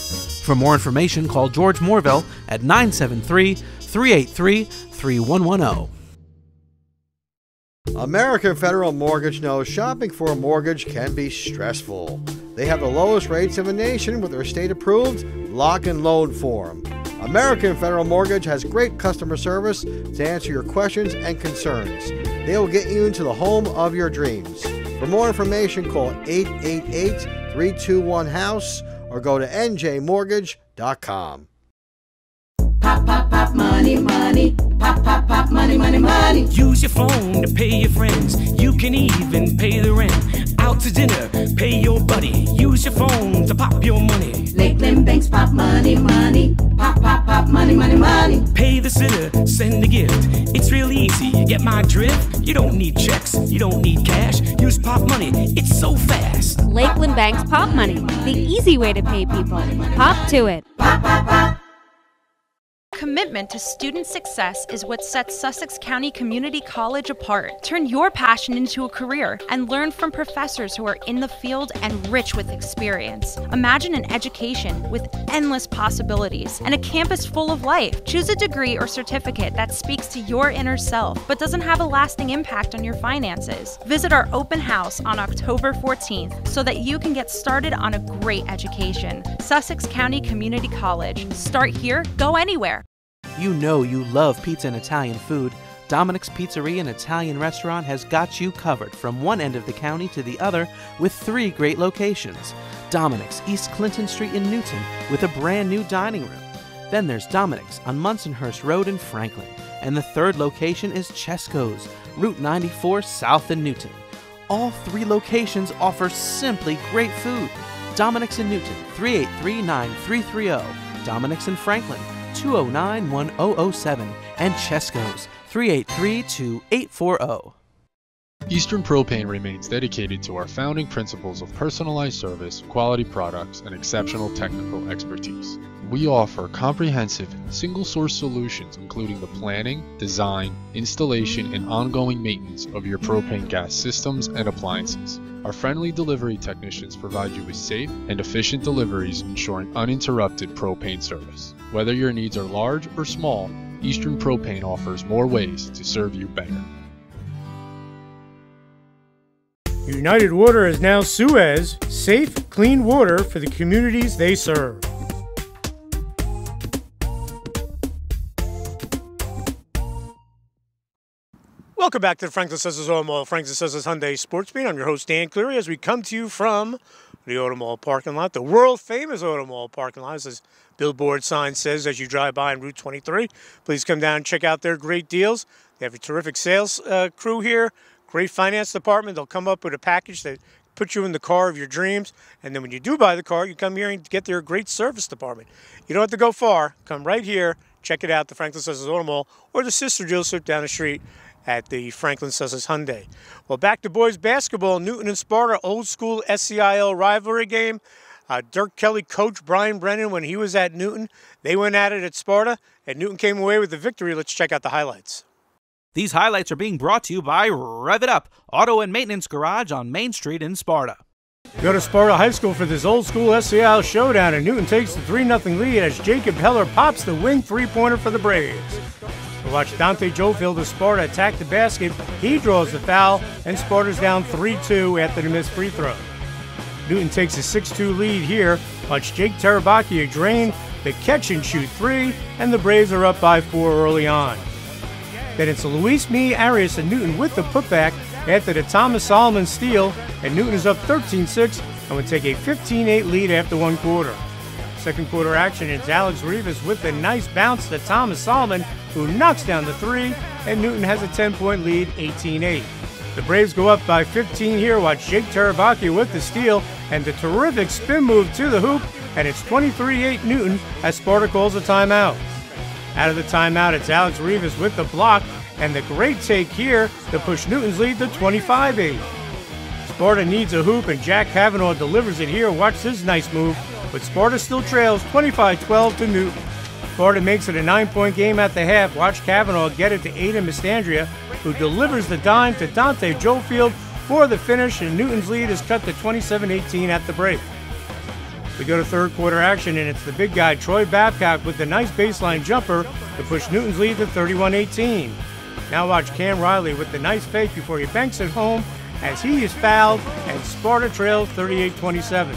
For more information, call George Moorville at 973-383-3110.
American Federal Mortgage knows shopping for a mortgage can be stressful. They have the lowest rates in the nation with their state-approved lock and loan form. American Federal Mortgage has great customer service to answer your questions and concerns. They will get you into the home of your dreams. For more information, call 888-321-HOUSE or go to njmortgage.com.
Pop, pop, pop, money, money. Pop, pop, pop, money, money, money. Use your phone to pay your friends. You can even pay the rent. Out to dinner, pay your buddy. Use your phone to pop your money. Lakeland Bank's pop money, money. Pop, pop, pop, money, money, money. Pay the sitter, send a gift. It's real easy, you get my drift? You don't need checks, you don't need cash. Use pop money, it's so fast.
Lakeland Bank's Pop Money, the easy way to pay people. Pop to it.
Pop, pop, pop.
Commitment to student success is what sets Sussex County Community College apart. Turn your passion into a career and learn from professors who are in the field and rich with experience. Imagine an education with endless possibilities and a campus full of life. Choose a degree or certificate that speaks to your inner self but doesn't have a lasting impact on your finances. Visit our open house on October 14th so that you can get started on a great education. Sussex County Community College. Start here, go anywhere.
you know you love pizza and Italian food, Dominic's Pizzeria and Italian Restaurant has got you covered from one end of the county to the other with 3 great locations. Dominic's East Clinton Street in Newton with a brand new dining room. Then there's Dominic's on Munsonhurst Road in Franklin. And the 3rd location is Chesco's, Route 94 South in Newton. All 3 locations offer simply great food. Dominic's in Newton, 383-9330. Dominic's in Franklin, 209-1007. And Chesco's, 383-2840.
Eastern Propane remains dedicated to our founding principles of personalized service, quality products, and exceptional technical expertise. We offer comprehensive, single-source solutions including the planning, design, installation, and ongoing maintenance of your propane gas systems and appliances. Our friendly delivery technicians provide you with safe and efficient deliveries, ensuring uninterrupted propane service. Whether your needs are large or small, Eastern Propane offers more ways to serve you better.
United Water is now Suez, safe, clean water for the communities they serve. Welcome back to the Franklin-Sussex Automall, Franklin-Sussex Hyundai Sports Beat. I'm your host, Dan Cleary, as we come to you from the Automall parking lot, the world-famous Automall parking lot, as this billboard sign says as you drive by on Route 23. Please come down and check out their great deals. They have a terrific sales crew here, great finance department. They'll come up with a package that puts you in the car of your dreams. And then when you do buy the car, you come here and get their great service department. You don't have to go far. Come right here. Check it out, the Franklin-Sussex Automall, or the sister dealership down the street at the Franklin-Sussex Hyundai. Well, back to boys basketball. Newton and Sparta, old school SCIL rivalry game. Dirk Kelly coached Brian Brennan when he was at Newton. They went at it at Sparta, and Newton came away with the victory. Let's check out the highlights.
These highlights are being brought to you by Rev It Up, Auto and Maintenance Garage on Main Street in Sparta.
Go to Sparta High School for this old school SCIL showdown, and Newton takes the 3-0 lead as Jacob Heller pops the wing 3-pointer for the Braves. We'll watch Dante Jofield of Sparta attack the basket. He draws the foul, and Sparta's down 3-2 after the missed free throw. Newton takes a 6-2 lead here. Watch Jake Terabacchia drain the catch-and-shoot 3, and the Braves are up by 4 early on. Then it's Luis Me Arias and Newton with the putback after the Thomas Solomon steal, and Newton is up 13-6 and would take a 15-8 lead after 1 quarter. Second quarter action, it's Alex Rivas with a nice bounce to Thomas Solomon, who knocks down the 3, and Newton has a 10-point lead, 18-8. The Braves go up by 15 here. Watch Jake Terabacchia with the steal and the terrific spin move to the hoop, and it's 23-8 Newton as Sparta calls a timeout. Out of the timeout, it's Alex Rivas with the block, and the great take here to push Newton's lead to 25-8. Sparta needs a hoop, and Jack Kavanaugh delivers it here. Watch this nice move, but Sparta still trails 25-12 to Newton. Sparta makes it a 9-point game at the half. Watch Kavanaugh get it to Aiden Mastandria, who delivers the dime to Dante Jofield for the finish, and Newton's lead is cut to 27-18 at the break. We go to third quarter action, and it's the big guy Troy Babcock with the nice baseline jumper to push Newton's lead to 31-18. Now watch Cam Riley with the nice fake before he banks it home as he is fouled, and Sparta trails 38-27.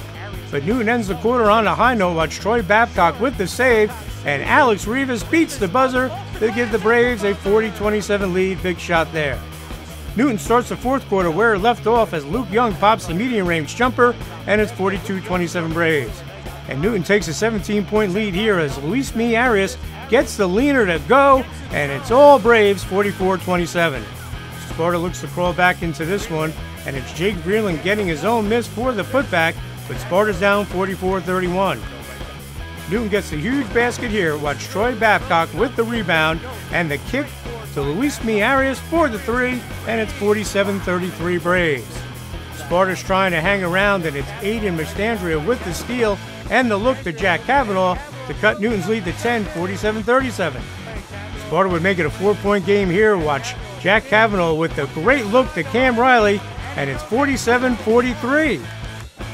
But Newton ends the quarter on a high note. Watch Troy Babcock with the save, and Alex Rivas beats the buzzer to give the Braves a 40-27 lead. Big shot there. Newton starts the fourth quarter where it left off as Luke Young pops the medium-range jumper, and it's 42-27 Braves. And Newton takes a 17-point lead here as Luis Me Arias gets the leaner to go, and it's all Braves, 44-27. Sparta looks to crawl back into this one, and it's Jake Breland getting his own miss for the putback, but Sparta's down 44-31. Newton gets a huge basket here. Watch Troy Babcock with the rebound and the kick to Luis Me Arias for the 3, and it's 47-33 Braves. Sparta's trying to hang around, and it's Aiden Mastandria with the steal and the look to Jack Kavanaugh to cut Newton's lead to 10, 47-37. Sparta would make it a 4-point game here. Watch Jack Kavanaugh with the great look to Cam Riley, and it's 47-43.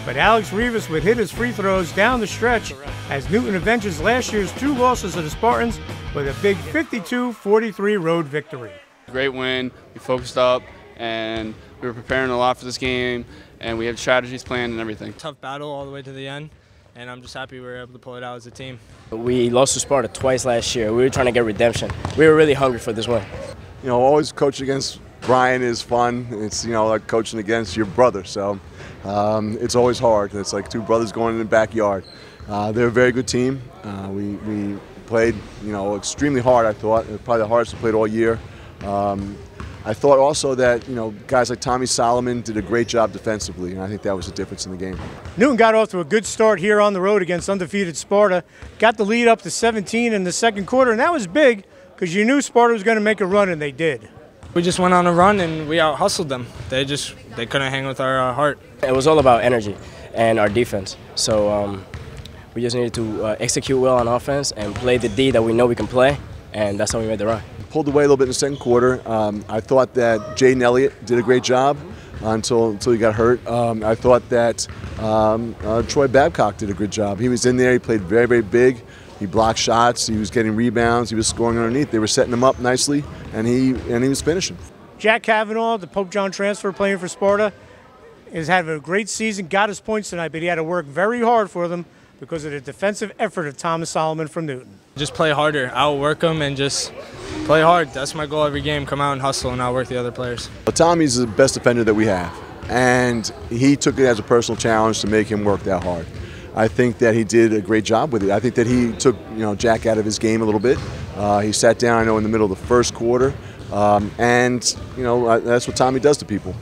But Alex Rivas would hit his free throws down the stretch as Newton avenges last year's 2 losses of the Spartans with a big 52-43 road victory.
Great win. We focused up, and we were preparing a lot for this game, and we had strategies planned and everything.
Tough battle all the way to the end. and I'm just happy we were able to pull it out as a team.
We lost to Sparta twice last year. We were trying to get redemption. We were really hungry for this win.
You know, always coaching against Brian is fun. It's, you know, like coaching against your brother, so it's always hard. It's like two brothers going in the backyard. They're a very good team. We played, you know, extremely hard, I thought. Probably the hardest we played all year. I thought also that, you know, guys like Tommy Solomon did a great job defensively, and I think that was the difference in the game.
Newton got off to a good start here on the road against undefeated Sparta. Got the lead up to 17 in the second quarter, and that was big because you knew Sparta was going to make a run, and they did.
We just went on a run and we out-hustled them. They couldn't hang with our heart.
It was all about energy and our defense. So we just needed to execute well on offense and play the D that we know we can play, and that's how we made the run.
Pulled away a little bit in the second quarter. I thought that Jaden Elliott did a great job until he got hurt. I thought that Troy Babcock did a good job. He was in there. He played very, very big. He blocked shots. He was getting rebounds. He was scoring underneath. They were setting him up nicely, and he was finishing.
Jack Kavanaugh, the Pope John transfer playing for Sparta, is having a great season. Got his points tonight, but he had to work very hard for them because of the defensive effort of Thomas Solomon from Newton.
Just play harder, outwork them, and just play hard. That's my goal every game. Come out and hustle and outwork the other players.
Well, Tommy's the best defender that we have, and he took it as a personal challenge to make him work that hard. I think that he did a great job with it. I think that he took, you know, Jack out of his game a little bit. He sat down, I know, in the middle of the first quarter, and you know that's what Tommy does to people.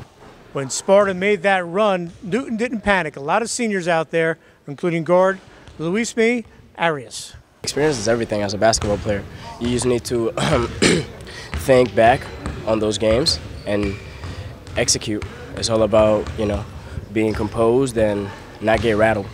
When Sparta made that run, Newton didn't panic. A lot of seniors out there, including guard Luis Arias.
Experience is everything as a basketball player. You just need to think back on those games and execute. It's all about, you know, being composed and not get rattled.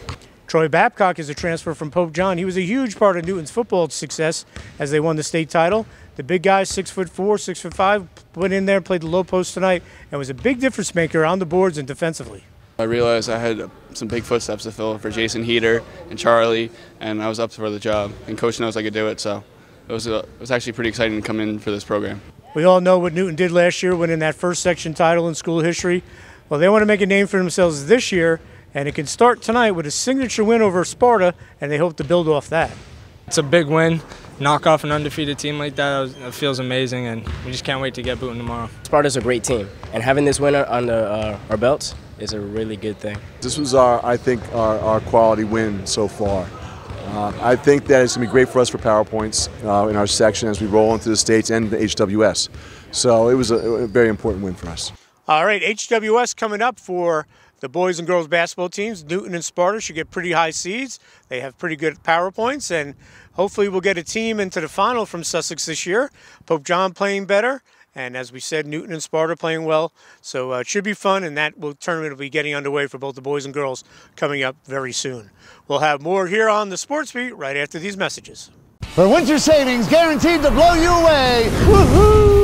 Troy Babcock is a transfer from Pope John. He was a huge part of Newton's football success as they won the state title. The big guy, 6'4", 6'5", went in there and played the low post tonight and was a big difference maker on the boards and defensively.
I realized I had some big footsteps to fill for Jason Heater and Charlie, and I was up for the job. And Coach knows I could do it, so it was actually pretty exciting to come in for this program.
We all know what Newton did last year, winning that first section title in school history. Well, they want to make a name for themselves this year, and it can start tonight with a signature win over Sparta, and they hope to build off that.
It's a big win. Knock off an undefeated team like that, it feels amazing, and we just can't wait to get booting tomorrow.
Sparta's a great team, and having this win under our belts is a really good thing.
This was I think our quality win so far. I think that it's going to be great for us for PowerPoints in our section as we roll into the states and the HWS. So it was a very important win for us.
All right, HWS coming up for the boys and girls basketball teams. Newton and Sparta should get pretty high seeds. They have pretty good PowerPoints, and hopefully we'll get a team into the final from Sussex this year. Pope John playing better, and as we said, Newton and Sparta playing well. So it should be fun, and that tournament will be getting underway for both the boys and girls coming up very soon. We'll have more here on the Sports Beat right after these messages.
For winter savings guaranteed to blow you away. Woohoo!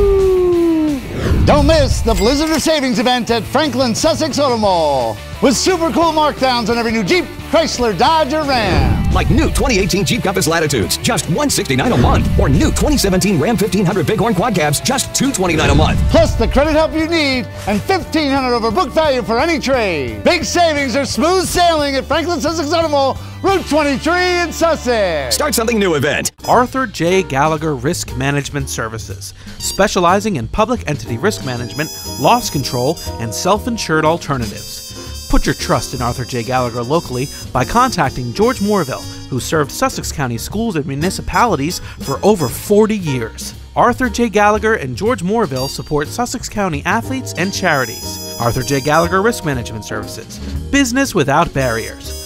Don't miss the Blizzard Savings event at Franklin-Sussex Automall with super cool markdowns on every new Jeep, Chrysler, Dodge, or Ram.
Like new 2018 Jeep Compass Latitudes, just $169 a month. Or new 2017 Ram 1500 Bighorn Quad Cabs, just $229 a month.
Plus the credit help you need and $1,500 over book value for any trade. Big savings are smooth sailing at Franklin-Sussex Automall, Route 23 in Sussex.
Start something new event.
Arthur J. Gallagher Risk Management Services, specializing in public entity risk management, loss control, and self-insured alternatives. Put your trust in Arthur J. Gallagher locally by contacting George Moorville, who served Sussex County schools and municipalities for over 40 years. Arthur J. Gallagher and George Moorville support Sussex County athletes and charities. Arthur J. Gallagher Risk Management Services, business without barriers.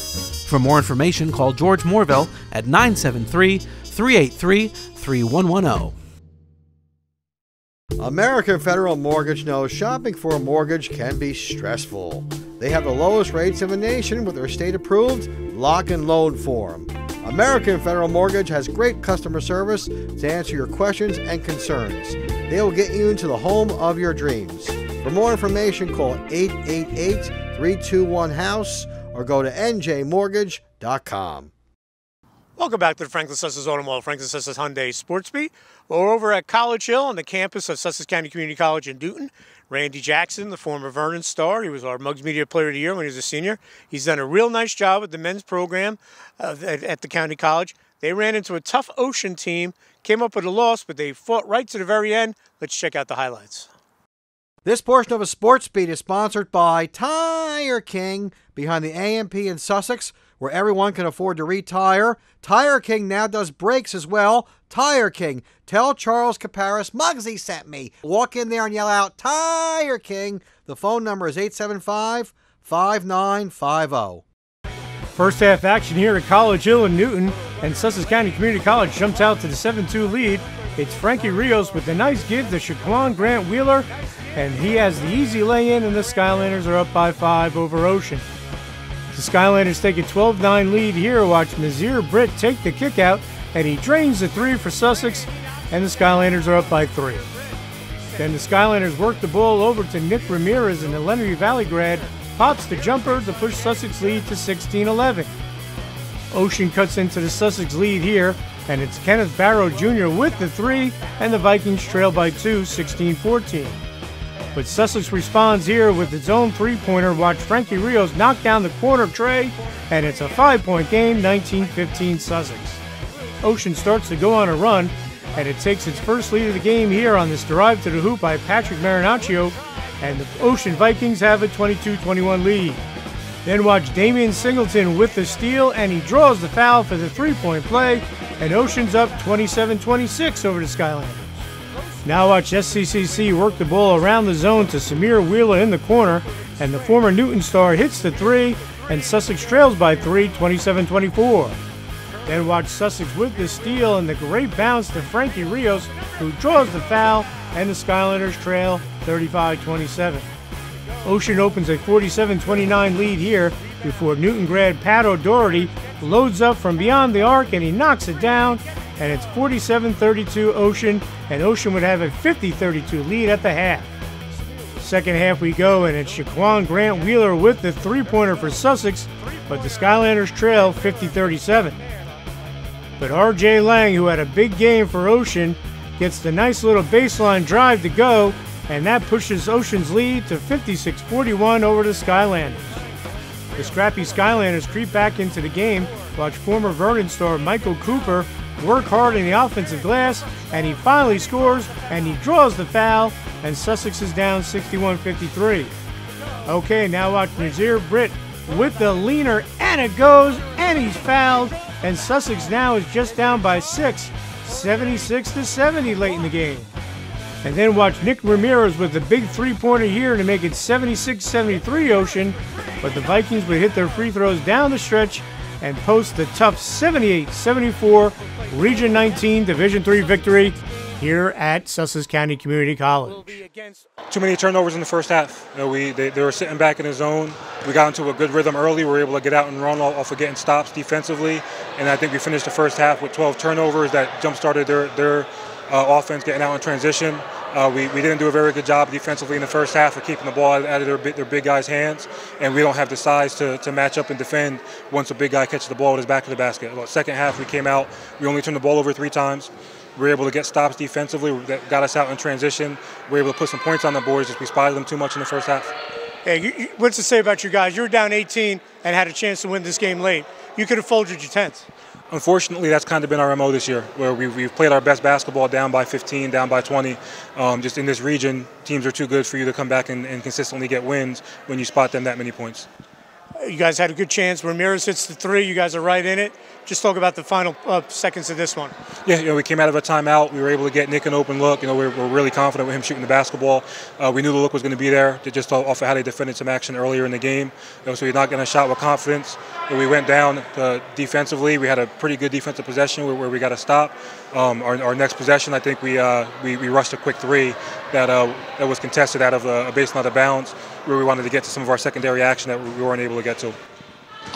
For more information, call George Moorville at 973-383-3110.
American Federal Mortgage knows shopping for a mortgage can be stressful. They have the lowest rates in the nation with their state-approved lock and loan form. American Federal Mortgage has great customer service to answer your questions and concerns. They will get you into the home of your dreams. For more information, call 888-321-HOUSE or go to njmortgage.com.
Welcome back to the Franklin-Sussex Automall, Franklin-Sussex Hyundai Sports Beat. We're over at College Hill on the campus of Sussex County Community College in Newton. Randy Jackson, the former Vernon star, he was our Muggs Media Player of the Year when he was a senior. He's done a real nice job with the men's program at the county college. They ran into a tough Ocean team, came up with a loss, but they fought right to the very end. Let's check out the highlights.
This portion of a Sports Beat is sponsored by Tire King, behind the AMP in Sussex, where everyone can afford to retire. Tire King now does brakes as well. Tire King. Tell Charles Caparis Muggsy sent me. Walk in there and yell out, Tire King. The phone number is 875-5950.
First half action here at College Hill in Newton, and Sussex County Community College jumps out to the 7-2 lead. It's Frankie Rios with a nice give to Shaquan Grant Wheeler, and he has the easy lay-in, and the Skylanders are up by 5 over Ocean. The Skylanders take a 12-9 lead here. Watch Nazir Britt take the kick out, and he drains the 3 for Sussex, and the Skylanders are up by 3. Then the Skylanders work the ball over to Nick Ramirez, and the Leonard Valley grad pops the jumper to push Sussex lead to 16-11. Ocean cuts into the Sussex lead here, and it's Kenneth Barrow Jr. with the 3, and the Vikings trail by 2, 16-14. But Sussex responds here with its own 3-pointer. Watch Frankie Rios knock down the corner tray, and it's a 5-point game, 19-15 Sussex. Ocean starts to go on a run, and it takes its first lead of the game here on this drive to the hoop by Patrick Marinaccio, and the Ocean Vikings have a 22-21 lead. Then watch Damian Singleton with the steal, and he draws the foul for the 3-point play, and Ocean's up 27-26 over the Skylanders. Now watch SCCC work the ball around the zone to Samir Wheeler in the corner, and the former Newton star hits the 3, and Sussex trails by 3, 27-24. Then watch Sussex with the steal and the great bounce to Frankie Rios, who draws the foul, and the Skylanders trail 35-27. Ocean opens a 47-29 lead here before Newton grad Pat O'Doherty loads up from beyond the arc, and he knocks it down, and it's 47-32 Ocean, and Ocean would have a 50-32 lead at the half. Second half we go, and it's Shaquan Grant Wheeler with the 3-pointer for Sussex, but the Skylanders trail 50-37. But R.J. Lang, who had a big game for Ocean, gets the nice little baseline drive to go, and that pushes Ocean's lead to 56-41 over the Skylanders. The scrappy Skylanders creep back into the game. Watch former Vernon star Michael Cooper work hard in the offensive glass, and he finally scores, and he draws the foul, and Sussex is down 61-53. Okay, now watch Nazir Britt with the leaner, and it goes, and he's fouled, and Sussex now is just down by 6, 76-70 late in the game. And then watch Nick Ramirez with the big 3-pointer here to make it 76-73 Ocean, but the Vikings would hit their free throws down the stretch and post the tough 78-74 Region 19 Division III victory here at Sussex County Community College.
Too many turnovers in the first half. You know, they were sitting back in the zone. We got into a good rhythm early. We were able to get out and run off of getting stops defensively, and I think we finished the first half with 12 turnovers that jump-started their offense getting out in transition. We didn't do a very good job defensively in the first half of keeping the ball out of their big guys' hands, and we don't have the size to match up and defend once a big guy catches the ball with his back to the basket. Well, second half, we came out, we only turned the ball over 3 times. We were able to get stops defensively that got us out in transition. We were able to put some points on the board, just we spotted them too much in the first half.
Hey, what's to say about you guys? You were down 18 and had a chance to win this game late. You could have folded your tents.
Unfortunately, that's kind of been our MO this year, where we've played our best basketball down by 15, down by 20. Just in this region, teams are too good for you to come back and consistently get wins when you spot them that many points.
You guys had a good chance. Ramirez hits the 3. You guys are right in it. Just talk about the final seconds of this one.
Yeah, we came out of a timeout. We were able to get Nick an open look. We're really confident with him shooting the basketball. We knew the look was going to be there, just off of how they defended some action earlier in the game. So we knocked down a shot with confidence. We went down defensively. We had a pretty good defensive possession where we got to stop. Our next possession, I think we rushed a quick 3 that was contested out of a baseline out of bounds, where we wanted to get to some of our secondary action that we weren't able to get to.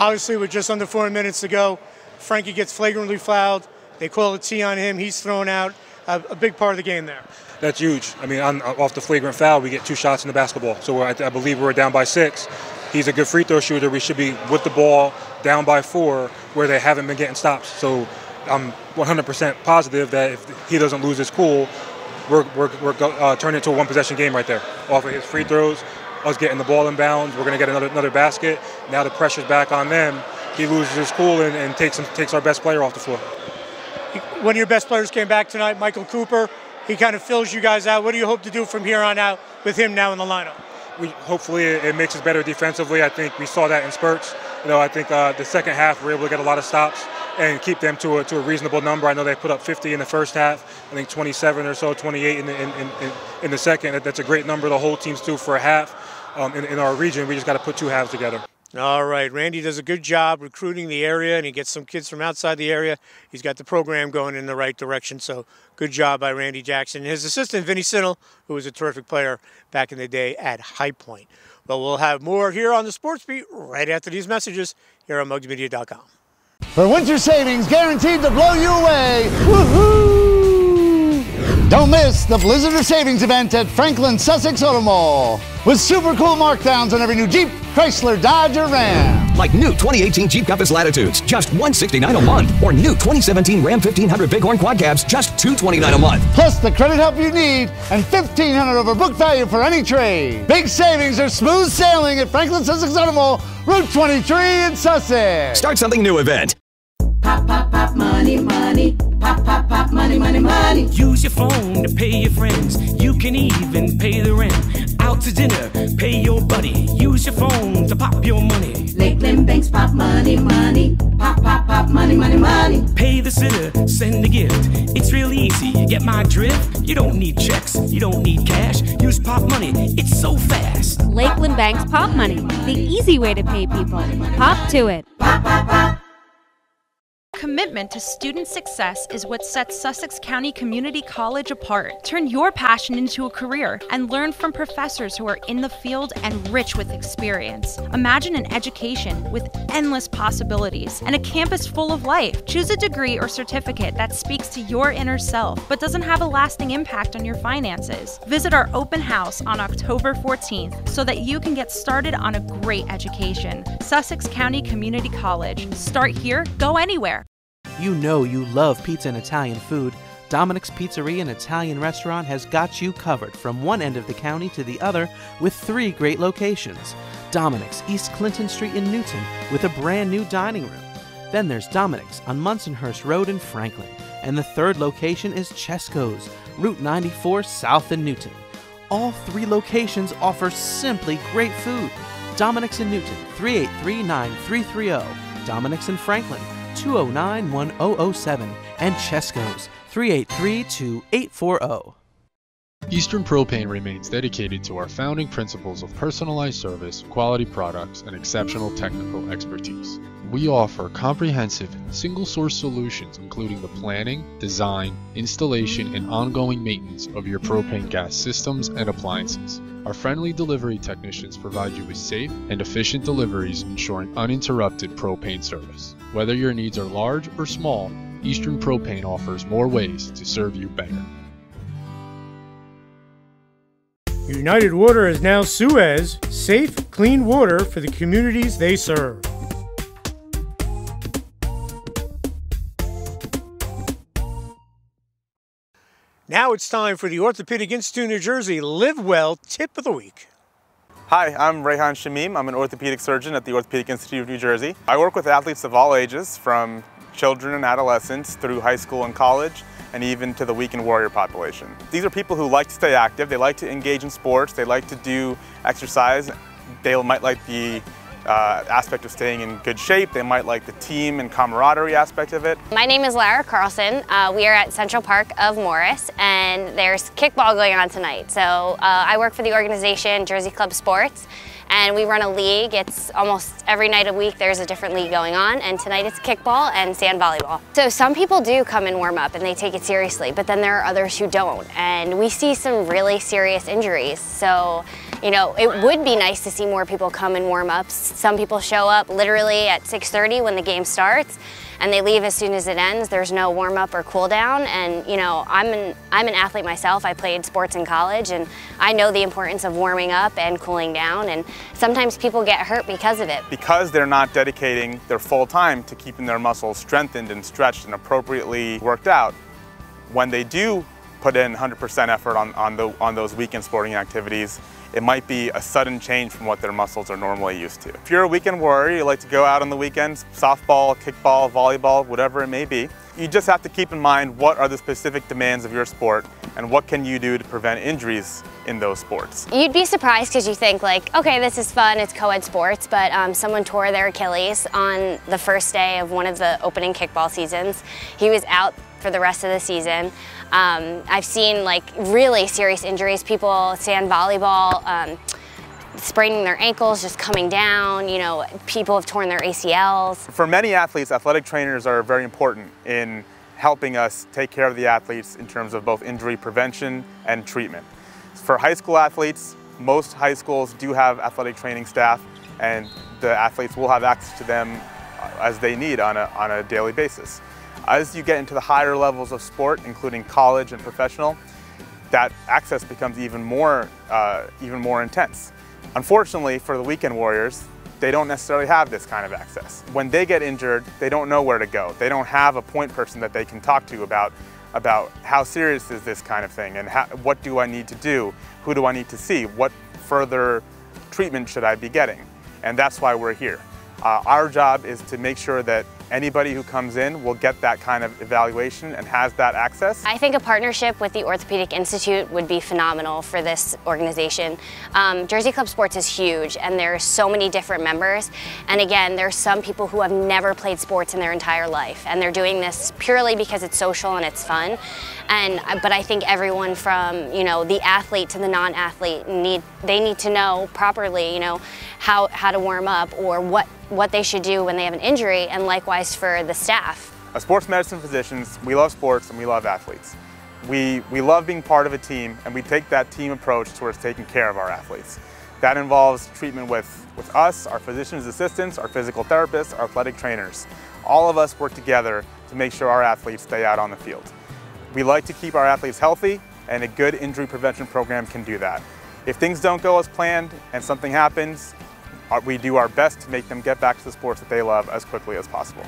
Obviously, with just under 4 minutes to go, Frankie gets flagrantly fouled. They call a T on him. He's thrown out. A big part of the game there.
That's huge. I mean, off the flagrant foul, we get 2 shots in the basketball. So I believe we're down by 6. he's a good free throw shooter. We should be with the ball down by 4 where they haven't been getting stops. So I'm 100% positive that if he doesn't lose his cool, we're turning into a one-possession game right there. Off of his free throws, us getting the ball in bounds, we're going to get another basket. Now the pressure's back on them. He loses his cool and takes our best player off the floor.
One of your best players came back tonight, Michael Cooper. He kind of fills you guys out. What do you hope to do from here on out with him now in the lineup?
Hopefully it makes us better defensively. I think we saw that in spurts. I think the second half we're able to get a lot of stops and keep them to a reasonable number. I know they put up 50 in the first half. I think 27 or so, 28 in the second. That's a great number to hold teams to for a half. In our region, we just got to put 2 halves together.
All right, Randy does a good job recruiting the area, and he gets some kids from outside the area. He's got the program going in the right direction, so good job by Randy Jackson. His assistant, Vinny Sinnel, who was a terrific player back in the day at High Point. Well, we'll have more here on the Sports Beat right after these messages here on MugsMedia.com.
For winter savings guaranteed to blow you away, woohoo! Don't miss the Blizzard Savings event at Franklin-Sussex Automall with super cool markdowns on every new Jeep, Chrysler, Dodge, or Ram.
Like new 2018 Jeep Compass Latitudes, just $169 a month. Or new 2017 Ram 1500 Bighorn Quad Cabs, just $229 a month.
Plus the credit help you need and $1,500 over book value for any trade. Big savings are smooth sailing at Franklin-Sussex Automall, Route 23 in Sussex.
Start something new event.
Pop, pop, pop, money, money. Pop, pop, pop, money, money, money. Use your phone to pay your friends. You can even pay the rent. Out to dinner, pay your buddy. Use your phone to pop your money. Lakeland Banks pop money, money. Pop, pop, pop, money, money, money. Pay the sitter, send a gift. It's real easy, you get my drift? You don't need checks, you don't need cash. Use pop money, it's so fast.
Lakeland Bank's Pop Money, the easy way to pay people. Pop to it.
Pop, pop, pop.
Commitment to student success is what sets Sussex County Community College apart. Turn your passion into a career and learn from professors who are in the field and rich with experience. Imagine an education with endless possibilities and a campus full of life. Choose a degree or certificate that speaks to your inner self but doesn't have a lasting impact on your finances. Visit our open house on October 14th so that you can get started on a great education. Sussex County Community College. Start here, go anywhere.
You know you love pizza and Italian food. Dominic's Pizzeria and Italian Restaurant has got you covered from one end of the county to the other with 3 great locations. Dominic's East Clinton Street in Newton with a brand new dining room. Then there's Dominic's on Munsonhurst Road in Franklin. And the 3rd location is Chesco's, Route 94 South in Newton. All 3 locations offer simply great food. Dominic's in Newton, 383-9330. Dominic's in Franklin, 209-1007, and Chesco's 383-2840.
Eastern Propane remains dedicated to our founding principles of personalized service, quality products, and exceptional technical expertise. We offer comprehensive, single-source solutions including the planning, design, installation, and ongoing maintenance of your propane gas systems and appliances. Our friendly delivery technicians provide you with safe and efficient deliveries, ensuring uninterrupted propane service. Whether your needs are large or small, Eastern Propane offers more ways to serve you better.
United Water is now Suez, safe, clean water for the communities they serve. Now it's time for the Orthopedic Institute of New Jersey Live Well Tip of the Week.
Hi, I'm Rehan Shamim. I'm an orthopedic surgeon at the Orthopedic Institute of New Jersey. I work with athletes of all ages, from children and adolescents through high school and college, and even to the weekend warrior population. These are people who like to stay active, they like to engage in sports, they like to do exercise, they might like the aspect of staying in good shape, they might like the team and camaraderie aspect of it.
My name is Lara Carlson. We are at Central Park of Morris, and there's kickball going on tonight. So I work for the organization Jersey Club Sports, and we run a league. It's almost every night a week there's a different league going on, and tonight it's kickball and sand volleyball. So some people do come and warm up and they take it seriously, but then there are others who don't, and we see some really serious injuries. So, you know, it would be nice to see more people come and warm up. Some people show up literally at 6:30 when the game starts, and they leave as soon as it ends. There's no warm up or cool down, and you know, I'm an athlete myself. I played sports in college, and I know the importance of warming up and cooling down, and sometimes people get hurt because of it.
Because they're not dedicating their full time to keeping their muscles strengthened and stretched and appropriately worked out, when they do put in 100% effort on those weekend sporting activities, it might be a sudden change from what their muscles are normally used to. If you're a weekend warrior, you like to go out on the weekends, softball, kickball, volleyball, whatever it may be, you just have to keep in mind what are the specific demands of your sport and what can you do to prevent injuries in those sports.
You'd be surprised because you think like, okay, this is fun, it's co-ed sports, but someone tore their Achilles on the first day of one of the opening kickball seasons. He was out for the rest of the season. I've seen like really serious injuries, people sand volleyball, spraining their ankles, just coming down, you know, people have torn their ACLs.
For many athletes, athletic trainers are very important in helping us take care of the athletes in terms of both injury prevention and treatment. For high school athletes, most high schools do have athletic training staff, and the athletes will have access to them as they need on a daily basis. As you get into the higher levels of sport, including college and professional, that access becomes even more intense. Unfortunately, for the weekend warriors, they don't necessarily have this kind of access. When they get injured, they don't know where to go. They don't have a point person that they can talk to about how serious is this kind of thing and what do I need to do, who do I need to see, what further treatment should I be getting. And that's why we're here. Our job is to make sure that anybody who comes in will get that kind of evaluation and has that access.
I think a partnership with the Orthopedic Institute would be phenomenal for this organization. Jersey Club Sports is huge, and there are so many different members. And again, there's some people who have never played sports in their entire life, and they're doing this purely because it's social and it's fun. But I think everyone from, you know, the athlete to the non-athlete they need to know properly, you know, how to warm up or what they should do when they have an injury, and likewise for the staff.
As sports medicine physicians, we love sports and we love athletes. We love being part of a team, and we take that team approach towards taking care of our athletes. That involves treatment with us, our physician's assistants, our physical therapists, our athletic trainers. All of us work together to make sure our athletes stay out on the field. We like to keep our athletes healthy, and a good injury prevention program can do that. If things don't go as planned and something happens, we do our best to make them get back to the sports that they love as quickly as possible.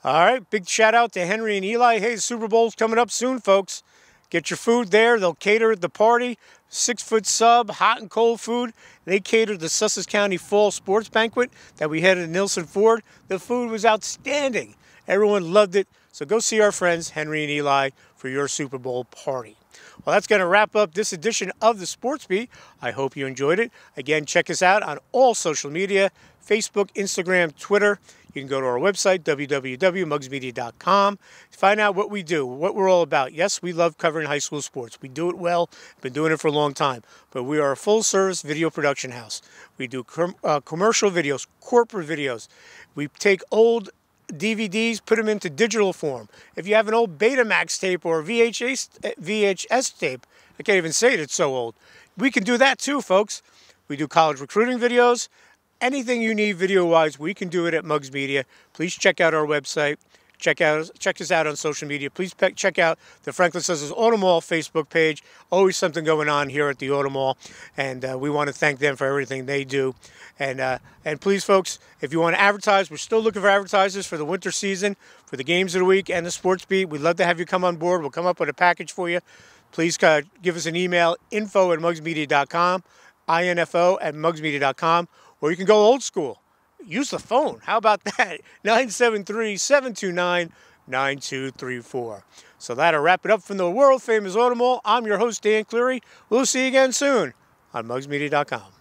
All right, big shout out to Henry and Eli. Hey, Super Bowl's coming up soon, folks. Get your food there. They'll cater at the party. 6-foot sub, hot and cold food. They catered the Sussex County Fall Sports Banquet that we had at Nilsson Ford. The food was outstanding. Everyone loved it. So go see our friends, Henry and Eli, for your Super Bowl party. Well, that's going to wrap up this edition of the Sports Beat. I hope you enjoyed it. Again, check us out on all social media, Facebook, Instagram, Twitter. You can go to our website, www.mugsmedia.com, to find out what we do, what we're all about. Yes, we love covering high school sports. We do it well. Been doing it for a long time. But we are a full-service video production house. We do commercial videos, corporate videos. We take old DVDs, put them into digital form. If you have an old Betamax tape or VHS tape, I can't even say it, it's so old. We can do that too, folks. We do college recruiting videos. Anything you need video-wise, we can do it at Mugs Media. Please check out our website. Check us out on social media. Please check out the Franklin-Sussex Automall Facebook page. Always something going on here at the Automall, and we want to thank them for everything they do. And please, folks, if you want to advertise, we're still looking for advertisers for the winter season, for the games of the week and the Sports Beat. We'd love to have you come on board. We'll come up with a package for you. Please give us an email, info@mugsmedia.com, info@mugsmedia.com, or you can go old school. Use the phone. How about that? 973-729-9234. So that'll wrap it up from the world-famous Automall. I'm your host, Dan Cleary. We'll see you again soon on mugsmedia.com.